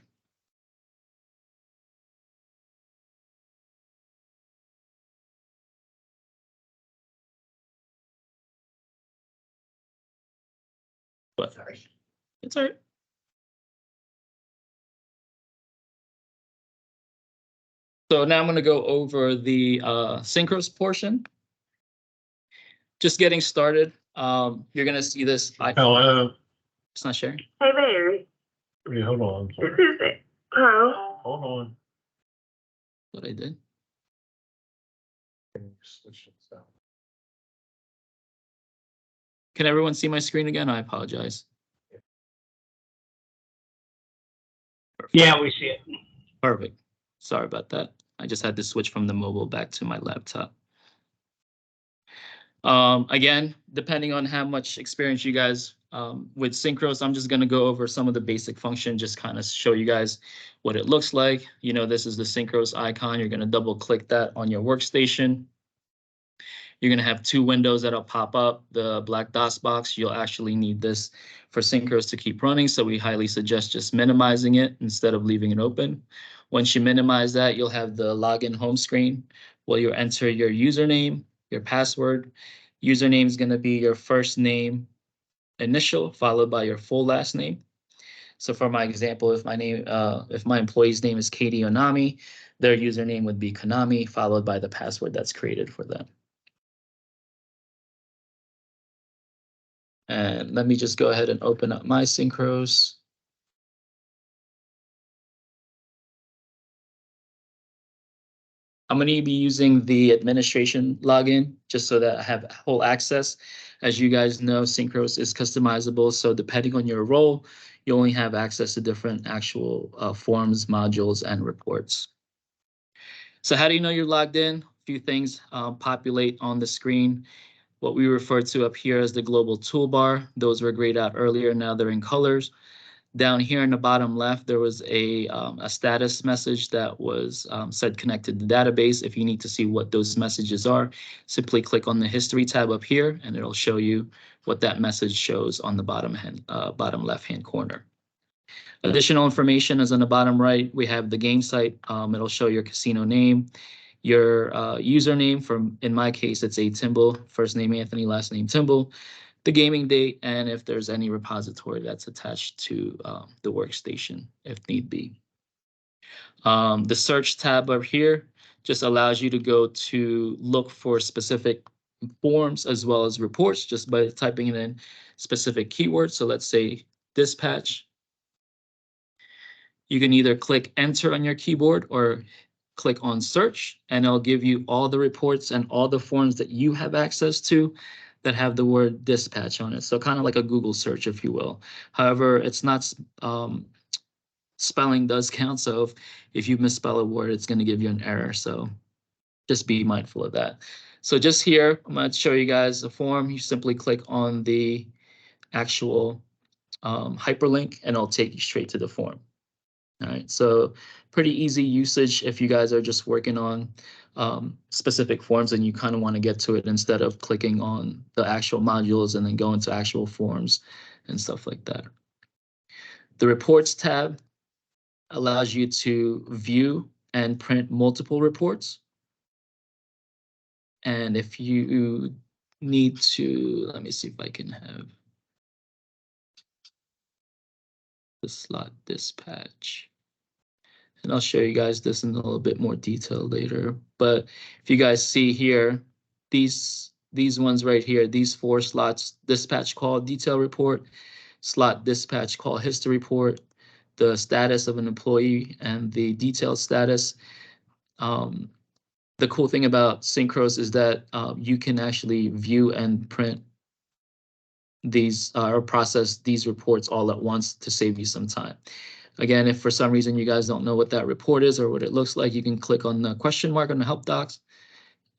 But sorry, it's all right. So now I'm going to go over the synchros portion. Just getting started. You're going to see this. Hello. It's not sharing. Hey there. Wait, hold on. This is it. Hello. Hold on. What I did. Can everyone see my screen again? I apologize. Yeah, we see it. Perfect. Sorry about that. I just had to switch from the mobile back to my laptop. Again, depending on how much experience you guys with synchros, I'm just going to go over some of the basic function, just kind of show you guys what it looks like. You know, this is the synchros icon. You're going to double click that on your workstation. You're going to have two windows that'll pop up. The black dots box, you'll actually need this for synchros to keep running. So we highly suggest just minimizing it instead of leaving it open. Once you minimize that, you'll have the login home screen where you'll enter your username, your password. Username is going to be your first name initial followed by your full last name. So for my example, if my employee's name is Katie Onami, their username would be Konami followed by the password that's created for them. And let me just go ahead and open up my synchros. I'm going to be using the administration login just so that I have full access. As you guys know, synchros is customizable. So depending on your role, you only have access to different actual forms, modules, and reports. So how do you know you're logged in? A few things populate on the screen. What we refer to up here as the global toolbar. Those were grayed out earlier. Now they're in colors. Down here in the bottom left, there was a status message that was said connected to the database. If you need to see what those messages are, simply click on the history tab up here, and it'll show you what that message shows on the bottom left-hand corner. Additional information is on the bottom right. We have the game site. It'll show your casino name, your username. In my case, it's Timble, first name Anthony, last name Timble, the gaming date, and if there's any repository that's attached to the workstation, if need be. The search tab up here just allows you to go to look for specific forms as well as reports just by typing in specific keywords. So let's say dispatch. You can either click enter on your keyboard or click on search, and it'll give you all the reports and all the forms that you have access to that have the word dispatch on it. So kind of like a Google search, if you will. However, it's not, spelling does count. So if you misspell a word, it's going to give you an error. So just be mindful of that. So just here, I'm going to show you guys the form. You simply click on the actual hyperlink, and it'll take you straight to the form. All right, so pretty easy usage if you guys are just working on specific forms and you kind of want to get to it instead of clicking on the actual modules and then going to actual forms and stuff like that. The reports tab allows you to view and print multiple reports. And if you need to, let me see if I can have the slot dispatch. And I'll show you guys this in a little bit more detail later. But if you guys see here, these these ones right here, these 4 slots: dispatch call detail report, slot dispatch call history report, the status of an employee, and the detailed status. The cool thing about Synchros is that you can actually view and print these or process these reports all at once to save you some time. Again, if for some reason you guys don't know what that report is or what it looks like, you can click on the question mark on the help docs,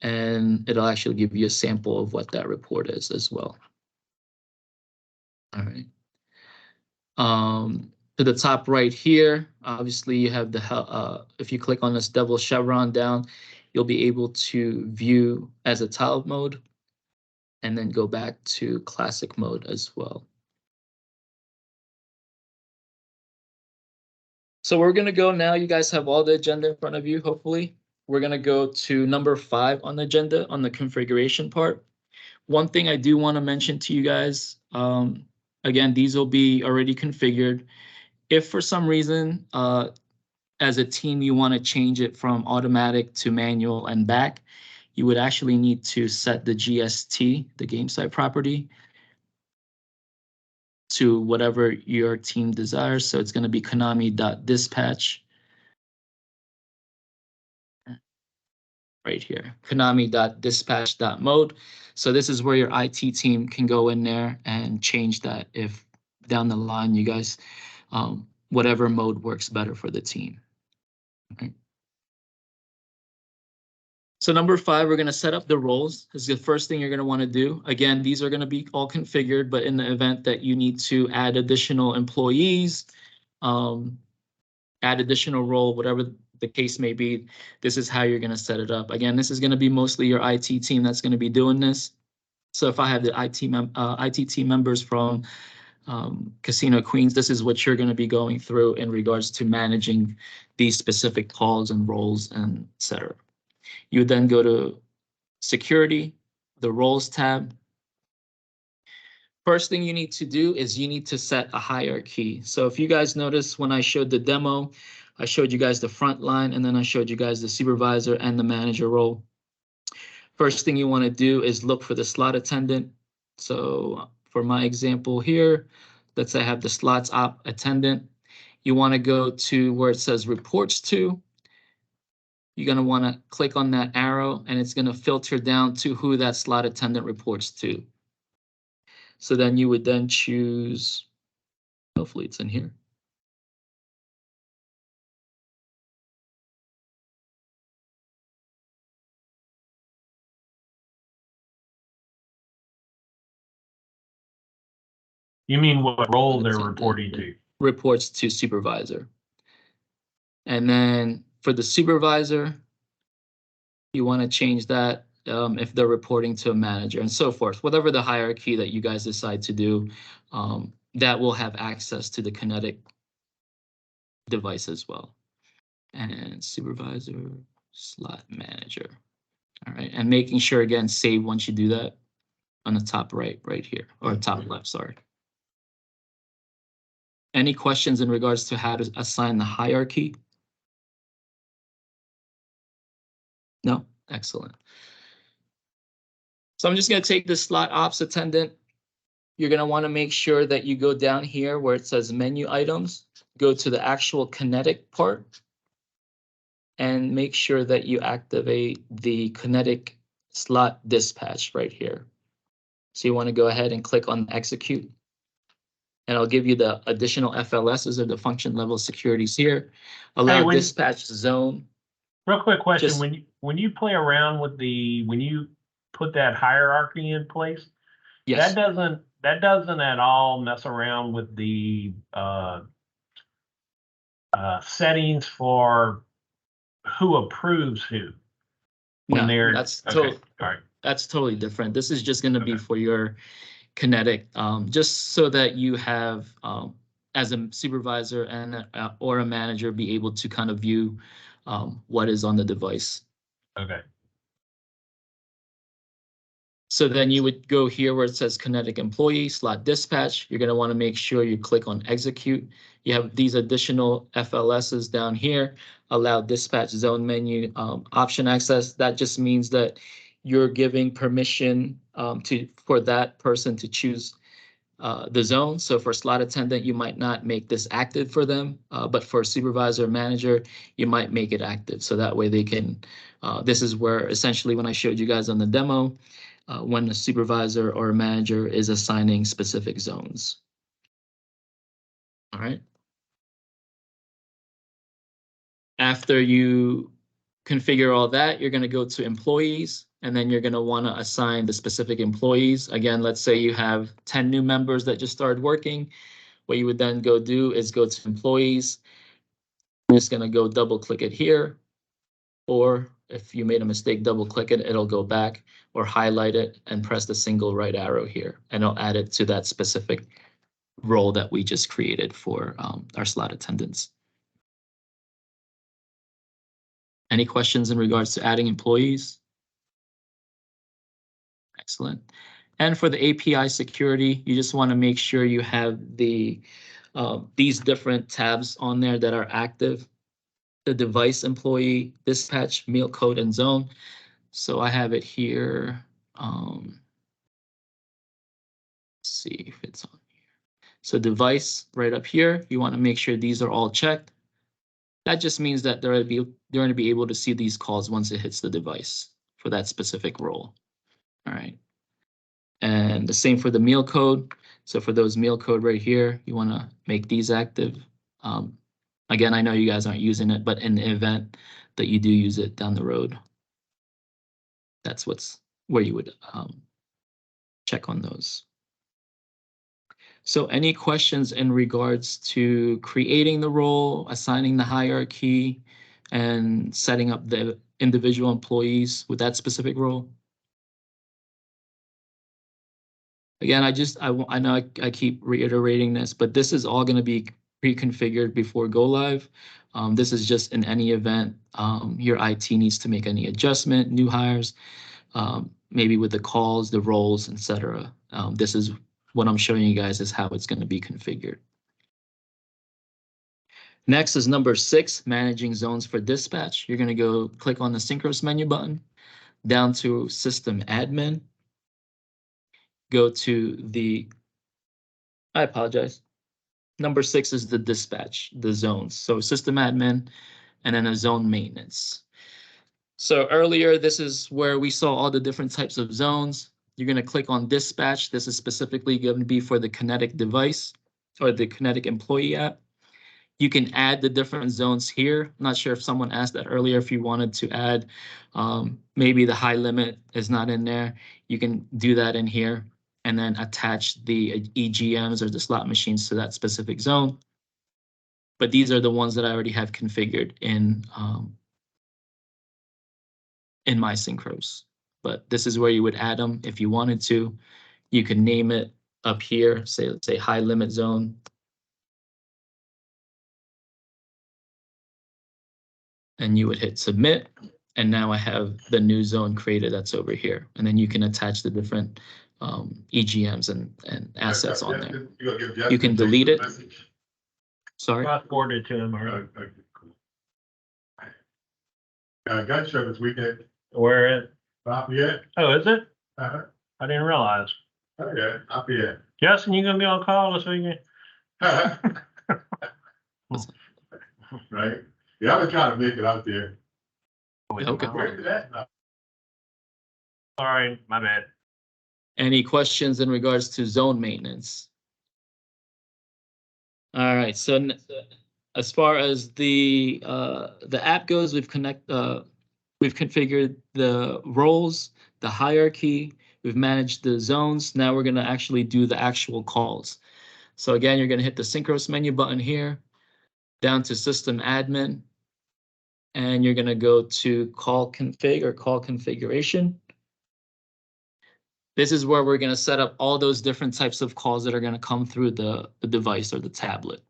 and it'll actually give you a sample of what that report is as well. All right. To the top right here, obviously you have the if you click on this double chevron down, you'll be able to view as a tile mode and then go back to classic mode as well. So we're gonna go now. You guys have all the agenda in front of you, hopefully. We're gonna go to number 5 on the agenda on the configuration part. One thing I do want to mention to you guys, again, these will be already configured. If for some reason, as a team, you want to change it from automatic to manual and back, you would actually need to set the GST, the game site property, to whatever your team desires. So it's going to be konami.dispatch right here, konami.dispatch.mode. So this is where your IT team can go in there and change that if down the line you guys, whatever mode works better for the team. Okay. So number 5, we're going to set up the roles. This is the first thing you're going to want to do. Again, these are going to be all configured, but in the event that you need to add additional employees, add additional role, whatever the case may be, this is how you're going to set it up. Again, this is going to be mostly your IT team that's going to be doing this. So if I have the IT team members from Casino Queens, this is what you're going to be going through in regards to managing these specific calls and roles and et cetera. You would then go to security, the roles tab. First thing you need to do is you need to set a hierarchy. So if you guys notice when I showed the demo, I showed you guys the front line and then I showed you guys the supervisor and the manager role. First thing you want to do is look for the slot attendant. So for my example here, let's say I have the slots op attendant. You want to go to where it says reports to. You're going to want to click on that arrow and it's going to filter down to who that slot attendant reports to. So then you would then choose, hopefully it's in here. You mean what role they're reporting to? Reports to supervisor. And then for the supervisor, you want to change that if they're reporting to a manager and so forth. Whatever the hierarchy that you guys decide to do, that will have access to the Konetic device as well. And supervisor, slot manager. All right, and making sure, again, save once you do that on the top right here, or top left, sorry. Any questions in regards to how to assign the hierarchy? No? Excellent. So I'm just going to take this slot ops attendant. You're going to want to make sure that you go down here where it says menu items, go to the actual Konetic part, and make sure that you activate the Konetic slot dispatch right here. So you want to go ahead and click on execute. And I'll give you the additional FLSs or the function level securities here. Allow dispatch zone. Real quick question, when you play around with when you put that hierarchy in place, yes, that doesn't at all mess around with the settings for who approves who. No, that's totally all right. That's totally different. This is just going to be for your Konetic, just so that you have, as a supervisor and or a manager, be able to kind of view what is on the device. Okay. So then you would go here where it says Konetic employee slot dispatch. You're going to want to make sure you click on execute. You have these additional FLSs down here. Allow dispatch zone menu option access. That just means that you're giving permission for that person to choose the zone. So for slot attendant, you might not make this active for them, but for supervisor or manager, you might make it active. So that way they can, this is where essentially when I showed you guys on the demo, when a supervisor or a manager is assigning specific zones. All right. After you configure all that, you're going to go to employees, and then you're going to want to assign the specific employees. Again, let's say you have 10 new members that just started working. What you would then go do is go to employees. I'm just going to go double click it here, or if you made a mistake, double click it, it'll go back, or highlight it and press the single right arrow here, and it'll add it to that specific role that we just created for our slot attendants. Any questions in regards to adding employees? Excellent. And for the API security, you just want to make sure you have the these different tabs on there that are active. The device, employee, dispatch, meal code, and zone. So I have it here. Let's see if it's on here. So device right up here, you want to make sure these are all checked. That just means that they're going to be able to see these calls once it hits the device for that specific role. All right. And the same for the meal code. So for those meal code right here, you want to make these active. Again, I know you guys aren't using it, but in the event that you do use it down the road, that's where you would check on those. So any questions in regards to creating the role, assigning the hierarchy, and setting up the individual employees with that specific role? Again, I know I keep reiterating this, but this is all going to be pre-configured before go live. This is just in any event your IT needs to make any adjustment, new hires, maybe with the calls, the roles, etc. This is what I'm showing you guys is how it's going to be configured. Next is number 6, managing zones for dispatch. You're going to go click on the Synchros menu button, down to System Admin. Go to the, I apologize. Number 6 is the dispatch, the zones. So System Admin, and then a zone maintenance. So earlier, this is where we saw all the different types of zones. You're going to click on dispatch. This is specifically going to be for the Konetic device or the Konetic employee app. You can add the different zones here. I'm not sure if someone asked that earlier, if you wanted to add, maybe the high limit is not in there. You can do that in here and then attach the EGMs or the slot machines to that specific zone. But these are the ones that I already have configured in my Synchros. But this is where you would add them if you wanted to. You can name it up here, say, let's say high limit zone. And you would hit submit. And now I have the new zone created that's over here. And then you can attach the different EGMs and assets on there. You can delete it. Sorry. I forwarded it to him already. Okay, cool. Gun show this weekend. Where is? Lafayette. Oh, is it? Uh-huh. I didn't realize. Oh, yeah, Lafayette. Justin, you gonna be on call this weekend? Right? Yeah, I've been trying to make it out there. Okay. Where's that? Sorry, my bad. Any questions in regards to zone maintenance? All right, so as far as the app goes, we've configured the roles, the hierarchy, we've managed the zones. Now we're gonna actually do the actual calls. So again, you're gonna hit the Synchros menu button here, down to System Admin, and you're gonna go to Call Config or Call Configuration. This is where we're going to set up all those different types of calls that are going to come through the device or the tablet.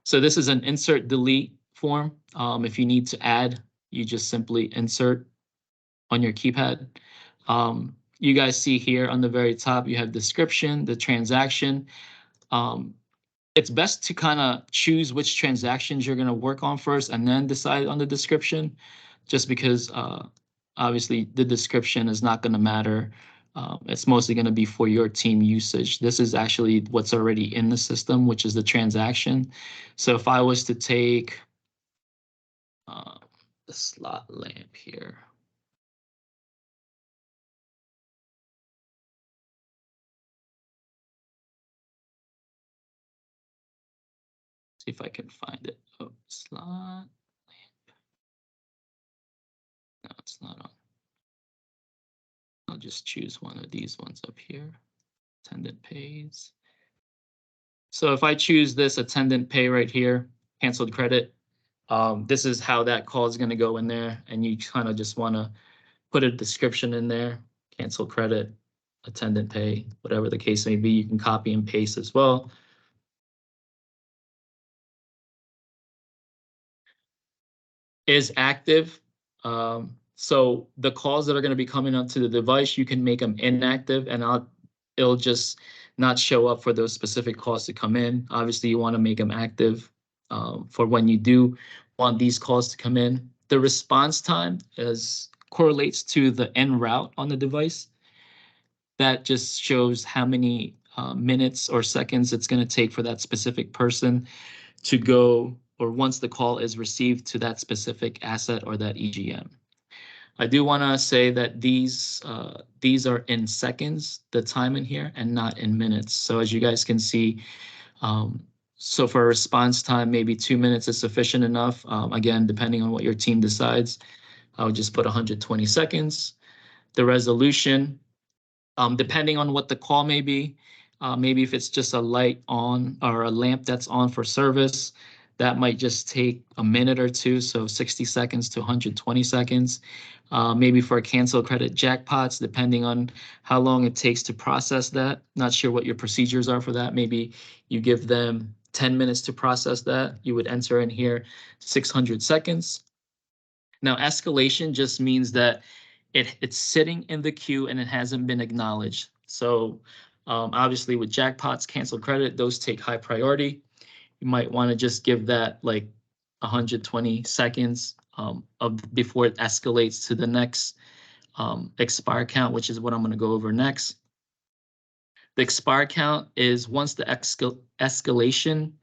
So this is an insert delete form. If you need to add, you just simply insert on your keypad. You guys see here on the very top, you have description, the transaction. It's best to kind of choose which transactions you're going to work on first and then decide on the description, just because Obviously, the description is not going to matter. It's mostly going to be for your team usage. This is actually what's already in the system, which is the transaction. So if I was to take the slot lamp here. See if I can find it. Oh, slot lamp. No, it's not on. I'll just choose one of these ones up here. Attendant pays. So if I choose this attendant pay right here, canceled credit, this is how that call is going to go in there. And you kind of just want to put a description in there, cancel credit, attendant pay, whatever the case may be. You can copy and paste as well. Is active. So the calls that are going to be coming onto the device, you can make them inactive, and it'll just not show up for those specific calls to come in. Obviously, you want to make them active for when you do want these calls to come in. The response time correlates to the en route on the device. That just shows how many minutes or seconds it's going to take for that specific person to go, or once the call is received, to that specific asset or that EGM. I do want to say that these are in seconds, the time in here, and not in minutes. So as you guys can see, so for a response time, maybe 2 minutes is sufficient enough. Again, depending on what your team decides, I would just put 120 seconds. The resolution, depending on what the call may be, maybe if it's just a light on or a lamp that's on for service, that might just take a minute or two, so 60 seconds to 120 seconds. Maybe for cancel credit jackpots, depending on how long it takes to process that. Not sure what your procedures are for that. Maybe you give them 10 minutes to process that. You would enter in here 600 seconds. Now, escalation just means that it's sitting in the queue and it hasn't been acknowledged. So obviously with jackpots, cancel credit, those take high priority. You might want to just give that like 120 seconds before it escalates to the next expire count, which is what I'm going to go over next. The expire count is once the escalation,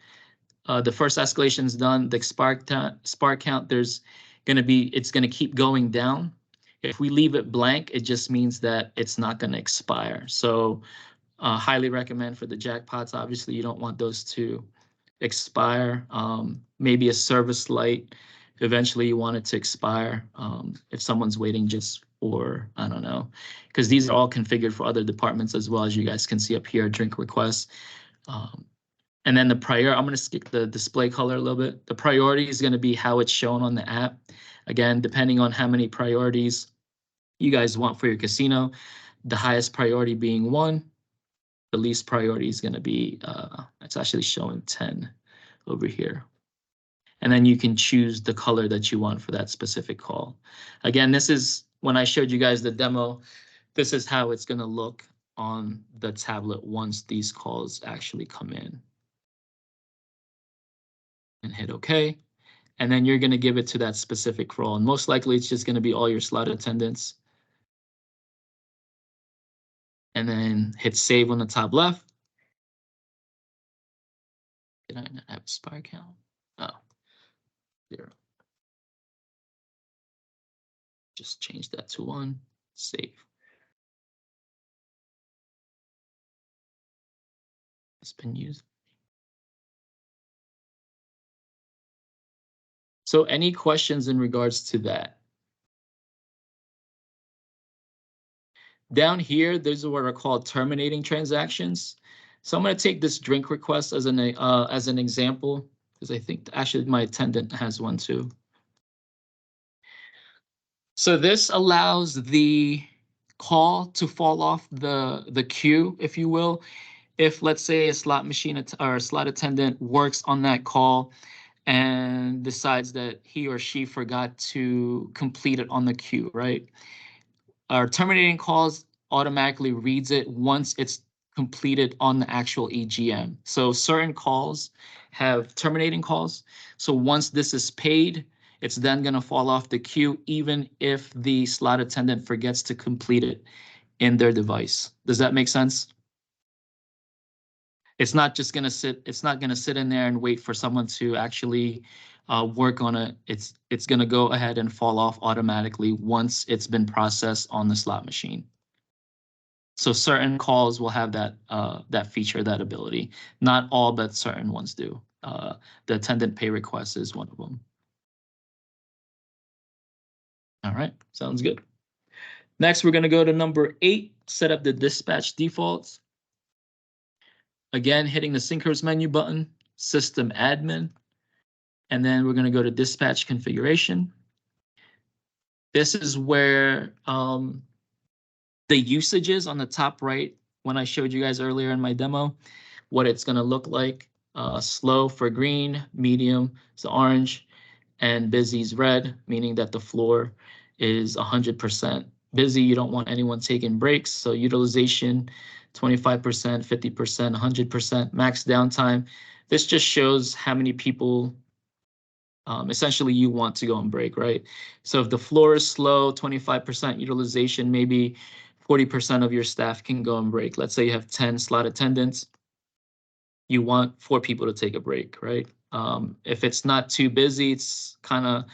the first escalation is done, the expire count, it's going to keep going down. If we leave it blank, it just means that it's not going to expire. So highly recommend for the jackpots. Obviously, you don't want those to expire. Maybe a service light, eventually you want it to expire if someone's waiting just for, I don't know, because these are all configured for other departments as well, as you guys can see up here, drink requests. And then the I'm going to skip the display color a little bit. The priority is going to be how it's shown on the app. Again, depending on how many priorities you guys want for your casino, the highest priority being 1, the least priority is going to be, it's actually showing 10 over here. And then you can choose the color that you want for that specific call. Again, this is when I showed you guys the demo, this is how it's going to look on the tablet once these calls actually come in. And hit OK. And then you're going to give it to that specific role. And most likely it's just going to be all your slot attendants. And then hit save on the top left. Did I not have a spy count? Oh, 0. Just change that to 1, save. It's been used. So any questions in regards to that? Down here, these are what are called terminating transactions. So I'm going to take this drink request as an example, because I think actually my attendant has one too. So this allows the call to fall off the queue, if you will. If let's say a slot machine or a slot attendant works on that call and decides that he or she forgot to complete it on the queue, right? Our terminating calls automatically reads it once it's completed on the actual EGM. So certain calls have terminating calls. So once this is paid, It's then going to fall off the queue even if the slot attendant forgets to complete it in their device. Does that make sense? It's not just going to sit. It's not going to sit in there and wait for someone to actually work on it. It's going to go ahead and fall off automatically once it's been processed on the slot machine. So certain calls will have that feature, that ability. Not all, but certain ones do. The attendant pay request is one of them. All right, sounds good. Next, we're going to go to number 8, set up the dispatch defaults. Again, hitting the synchros menu button, system admin, and then we're going to go to dispatch configuration. This is where the usage is on the top right. When I showed you guys earlier in my demo, what it's going to look like. Slow for green, medium is orange, and busy is red, meaning that the floor is 100% busy. You don't want anyone taking breaks. So utilization, 25%, 50%, 100%, max downtime. This just shows how many people essentially you want to go on break, right? So if the floor is slow, 25% utilization, maybe 40% of your staff can go on break. Let's say you have 10 slot attendants. You want 4 people to take a break, right? If it's not too busy, it's kind of,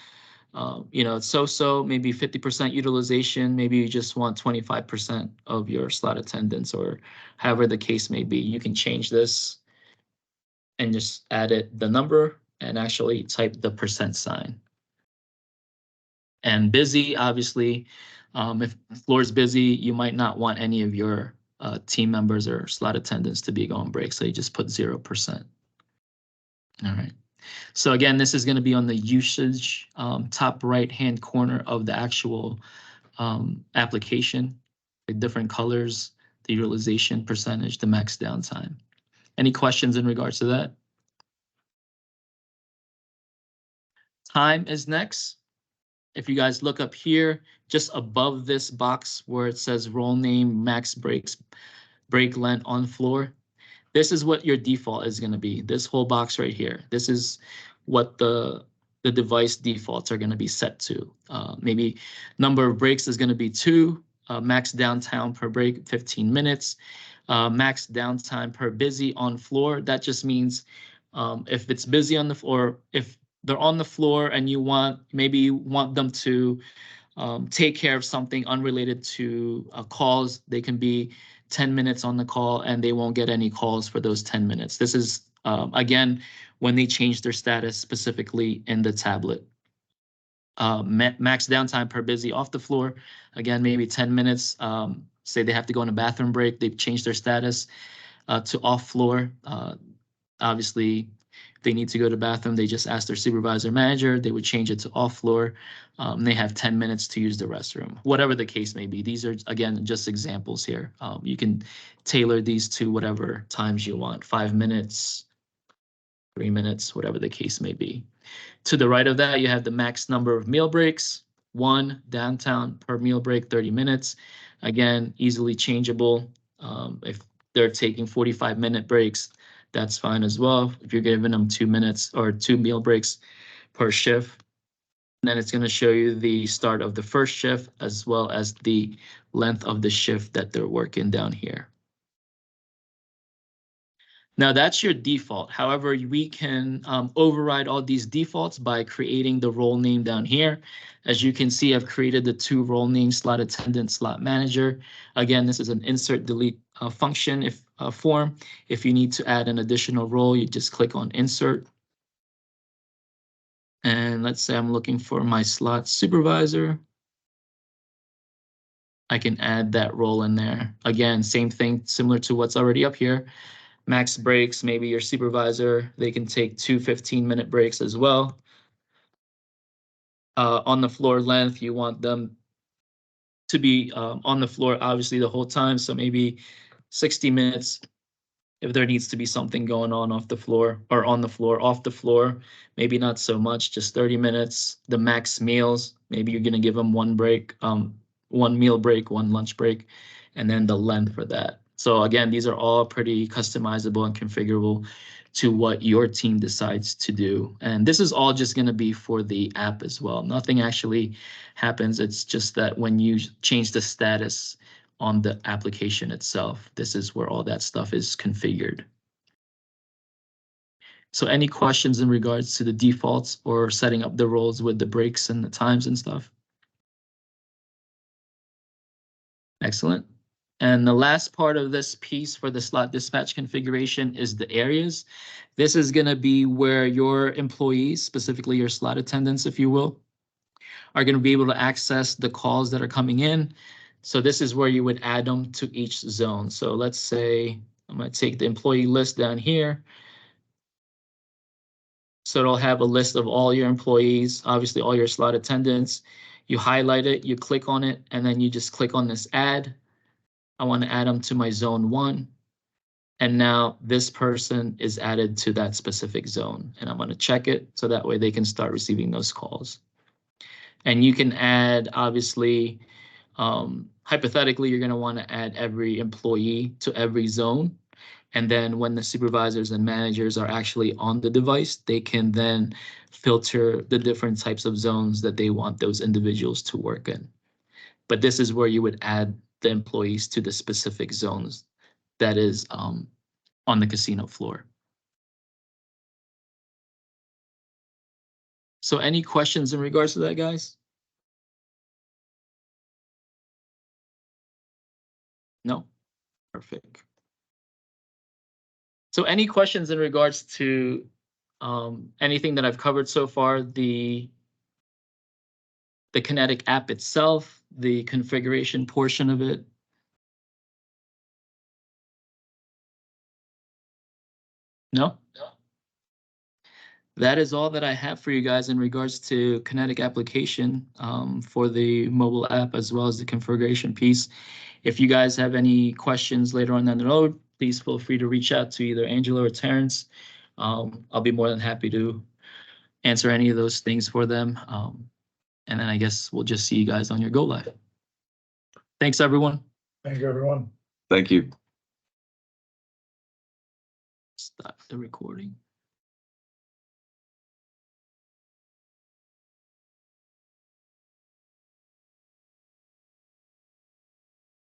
it's so-so, maybe 50% utilization, maybe you just want 25% of your slot attendance or however the case may be. You can change this and just add the number and actually type the % sign. And busy, obviously, if the floor is busy, you might not want any of your team members or slot attendants to be going break, so you just put 0%. All right. So again, this is going to be on the usage top right-hand corner of the actual application. The different colors, the utilization percentage, the max downtime. Any questions in regards to that? Time is next. If you guys look up here, just above this box where it says role name, max breaks, break length on floor, this is what your default is going to be. This whole box right here. This is what the device defaults are going to be set to. Maybe number of breaks is going to be 2, max downtime per break, 15 minutes, max downtime per busy on floor. That just means if it's busy on the floor, if they're on the floor and you want them to take care of something unrelated to calls, they can be 10 minutes on the call and they won't get any calls for those 10 minutes. This is, again, when they change their status specifically in the tablet. Max downtime per busy off the floor, again, maybe 10 minutes. Say they have to go on a bathroom break, they've changed their status to off floor. Obviously, if they need to go to the bathroom, they just ask their supervisor manager, they would change it to off floor. They have 10 minutes to use the restroom, whatever the case may be. These are, again, just examples here. You can tailor these to whatever times you want, 5 minutes, 3 minutes, whatever the case may be. To the right of that, you have the max number of meal breaks, 1 downtown per meal break, 30 minutes. Again, easily changeable. If they're taking 45-minute breaks, that's fine as well. If you're giving them 2 minutes or 2 meal breaks per shift, and then it's going to show you the start of the first shift as well as the length of the shift that they're working down here. Now that's your default. However, we can override all these defaults by creating the role name down here. As you can see, I've created the 2 role names, slot attendant, slot manager. Again, this is an insert delete function form. If you need to add an additional role, you just click on insert. And let's say I'm looking for my slot supervisor. I can add that role in there. Again, same thing, similar to what's already up here. Max breaks, maybe your supervisor, they can take 2 15-minute breaks as well. On the floor length, you want them to be on the floor, obviously, the whole time. So maybe 60 minutes if there needs to be something going on off the floor or on the floor, off the floor, maybe not so much, just 30 minutes. The max meals, maybe you're going to give them 1 break, 1 meal break, 1 lunch break, and then the length for that. So again, these are all pretty customizable and configurable to what your team decides to do. And this is all just going to be for the app as well. Nothing actually happens. It's just that when you change the status on the application itself, this is where all that stuff is configured. So any questions in regards to the defaults or setting up the roles with the breaks and the times and stuff? Excellent. And the last part of this piece for the slot dispatch configuration is the areas. This is going to be where your employees, specifically your slot attendants, if you will, are going to be able to access the calls that are coming in. So this is where you would add them to each zone. So let's say I'm going to take the employee list down here. So it'll have a list of all your employees, obviously all your slot attendants. You highlight it, you click on it, and then you just click on this add. I want to add them to my zone 1. And now this person is added to that specific zone. And I'm going to check it so that way they can start receiving those calls. And you can add, obviously, hypothetically, you're going to want to add every employee to every zone. And then when the supervisors and managers are actually on the device, they can then filter the different types of zones that they want those individuals to work in. But this is where you would add the employees to the specific zones that is on the casino floor. So any questions in regards to that, guys? No? Perfect. So any questions in regards to anything that I've covered so far, the Konetic app itself, the configuration portion of it? No? That is all that I have for you guys in regards to Konetic application for the mobile app, as well as the configuration piece. If you guys have any questions later on down the road, please feel free to reach out to either Angela or Terrence. I'll be more than happy to answer any of those things for them. And then I guess we'll just see you guys on your go live. Thanks, everyone. Thank you, everyone. Thank you. Stop the recording.